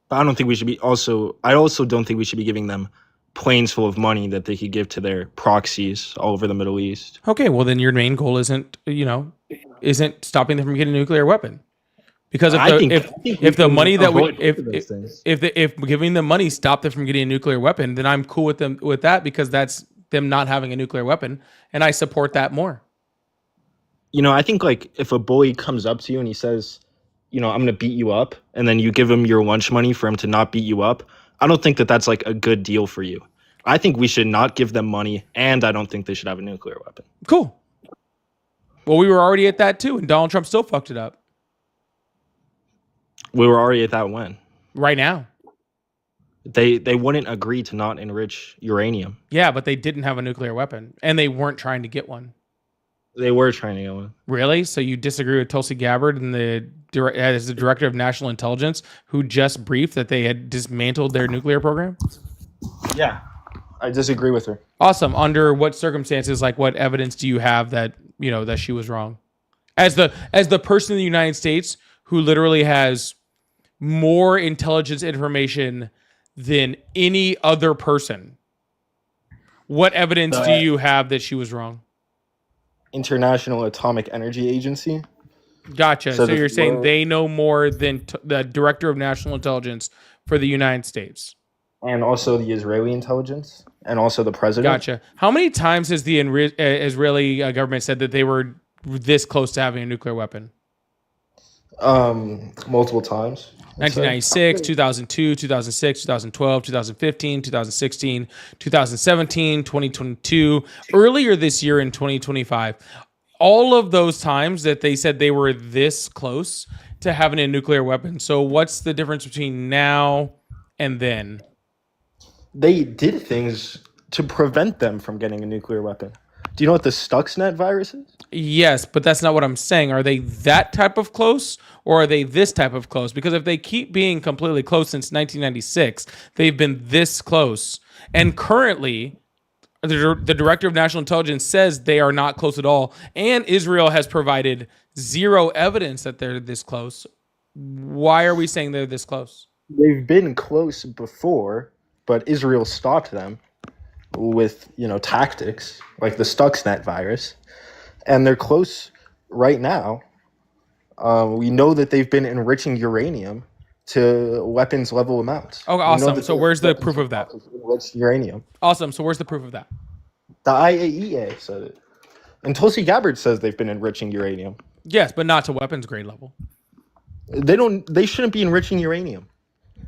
But I don't think we should be I also don't think we should be giving them planes full of money that they could give to their proxies all over the Middle East. Okay, well then your main goal isn't stopping them from getting a nuclear weapon. Because if giving them money stopped them from getting a nuclear weapon, then I'm cool with them with that because that's them not having a nuclear weapon, and I support that more. I think like if a bully comes up to you and he says, I'm going to beat you up, and then you give him your lunch money for him to not beat you up, I don't think that that's like a good deal for you. I think we should not give them money, and I don't think they should have a nuclear weapon. Cool. Well, we were already at that too, and Donald Trump still fucked it up. We were already at that when? Right now. They wouldn't agree to not enrich uranium. Yeah, but they didn't have a nuclear weapon, and they weren't trying to get one. They were trying to get one. Really? So you disagree with Tulsi Gabbard and as the director of national intelligence, who just briefed that they had dismantled their nuclear program? Yeah, I disagree with her. Awesome. Under what circumstances, like what evidence do you have that that she was wrong? As the person in the United States who literally has more intelligence information than any other person, what evidence do you have that she was wrong? International Atomic Energy Agency. Gotcha. So you're saying they know more than the director of national intelligence for the United States. And also the Israeli intelligence, and also the president. Gotcha. How many times has the Israeli government said that they were this close to having a nuclear weapon? Multiple times. 1996, 2002, 2006, 2012, 2015, 2016, 2017, 2022, earlier this year in 2025. All of those times that they said they were this close to having a nuclear weapon. So what's the difference between now and then? They did things to prevent them from getting a nuclear weapon. Do you know what the Stuxnet virus is? Yes, but that's not what I'm saying. Are they that type of close or are they this type of close? Because if they keep being completely close since 1996, they've been this close. And currently, the director of national intelligence says they are not close at all. And Israel has provided zero evidence that they're this close. Why are we saying they're this close? they've been close before, but Israel stopped them with tactics like the Stuxnet virus, and they're close right now. We know that they've been enriching uranium to weapons level amounts. Oh, awesome. So where's the proof of that? Enriched uranium. Awesome. So where's the proof of that? The IAEA said it. And Tulsi Gabbard says they've been enriching uranium. Yes, but not to weapons grade level. They shouldn't be enriching uranium.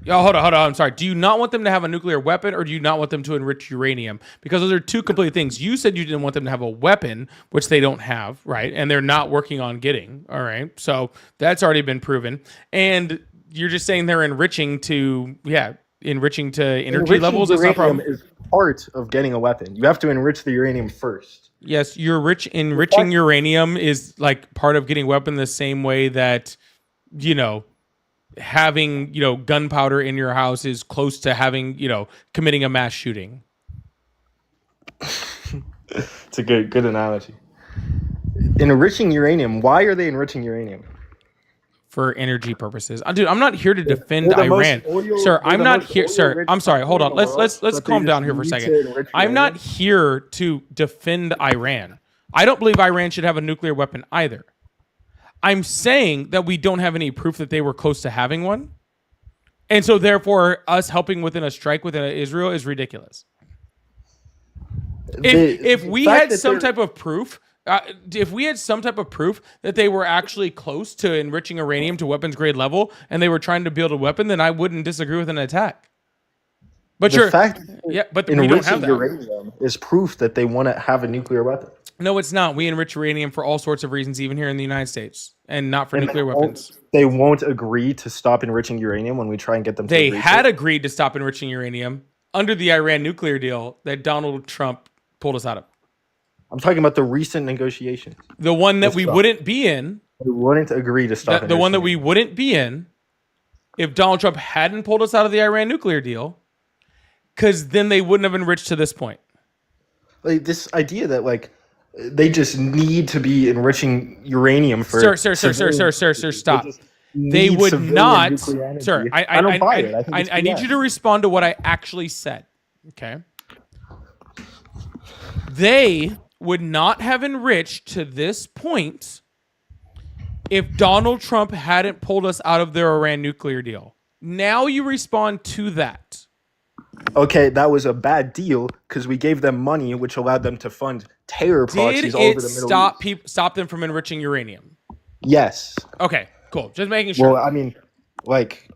Yo, hold on. I'm sorry. Do you not want them to have a nuclear weapon, or do you not want them to enrich uranium? Because those are two completely things. You said you didn't want them to have a weapon, which they don't have, right? And they're not working on getting, all right? So that's already been proven. And you're just saying they're enriching to energy levels. That's not a problem. Is part of getting a weapon. You have to enrich the uranium first. Yes, enriching uranium is like part of getting a weapon the same way that, having gunpowder in your house is close to having committing a mass shooting. It's a good analogy. Enriching uranium. Why are they enriching uranium? For energy purposes, dude. I'm not here to defend Iran, sir. I'm not here, sir. I'm sorry. Hold on. Let's calm down here for a second. I'm not here to defend Iran. I don't believe Iran should have a nuclear weapon either. I'm saying that we don't have any proof that they were close to having one. And so therefore us helping within a strike within Israel is ridiculous. If we had some type of proof that they were actually close to enriching uranium to weapons grade level and they were trying to build a weapon, then I wouldn't disagree with an attack. But we don't have that. Uranium is proof that they want to have a nuclear weapon. No, it's not. We enrich uranium for all sorts of reasons, even here in the United States, and not for nuclear weapons. They won't agree to stop enriching uranium when we try and get them to They had agreed to stop enriching uranium under the Iran nuclear deal that Donald Trump pulled us out of. I'm talking about the recent negotiations. The one that we wouldn't be in. We wouldn't agree to stop the one that we wouldn't be in if Donald Trump hadn't pulled us out of the Iran nuclear deal, because then they wouldn't have enriched to this point. Like this idea that they just need to be enriching uranium for sir, stop. They would not, sir. I don't buy it. I need you to respond to what I actually said. Okay. They would not have enriched to this point if Donald Trump hadn't pulled us out of their Iran nuclear deal. Now you respond to that. Okay, that was a bad deal because we gave them money, which allowed them to fund terror proxies all over the Middle East. Stop them from enriching uranium? Yes. Okay, cool. Just making sure. Well, I mean,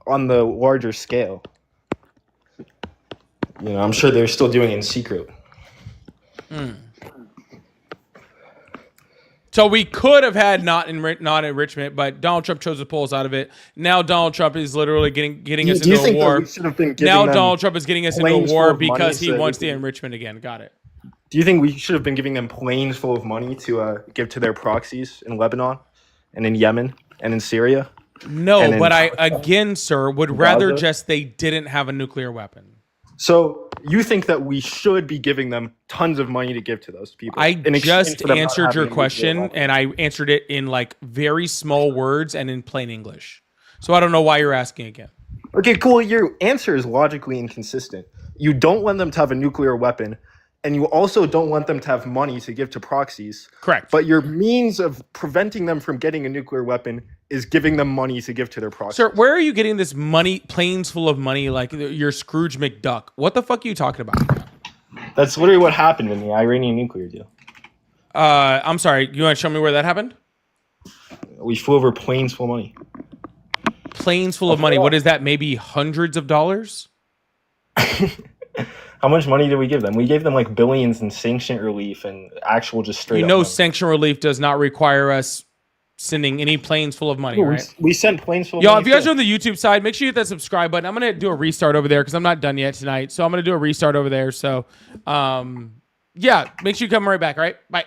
on the larger scale. I'm sure they're still doing it in secret. So we could have had not enrichment, but Donald Trump chose to pull us out of it. Now Donald Trump is literally getting us into a war. Now Donald Trump is getting us into a war because he wants the enrichment again. Got it. Do you think we should have been giving them planes full of money to give to their proxies in Lebanon and in Yemen and in Syria? No, but I, again, sir, would rather just they didn't have a nuclear weapon. So you think that we should be giving them tons of money to give to those people? I just answered your question, and I answered it in very small words and in plain English. So I don't know why you're asking again. Okay, cool. Your answer is logically inconsistent. You don't want them to have a nuclear weapon, and you also don't want them to have money to give to proxies. Correct. But your means of preventing them from getting a nuclear weapon is giving them money to give to their proxies. Sir, where are you getting this money, planes full of money, like you're Scrooge McDuck? What the fuck are you talking about? That's literally what happened in the Iranian nuclear deal. I'm sorry. You want to show me where that happened? We flew over planes full of money. Planes full of money. What is that? Maybe hundreds of dollars? How much money did we give them? We gave them billions in sanction relief and actual just straight up money. Sanction relief does not require us sending any planes full of money, right? We sent planes full of money. Yo, if you guys are on the YouTube side, make sure you hit that subscribe button. I'm going to do a restart over there because I'm not done yet tonight. So I'm going to do a restart over there. So, make sure you come right back, all right? Bye.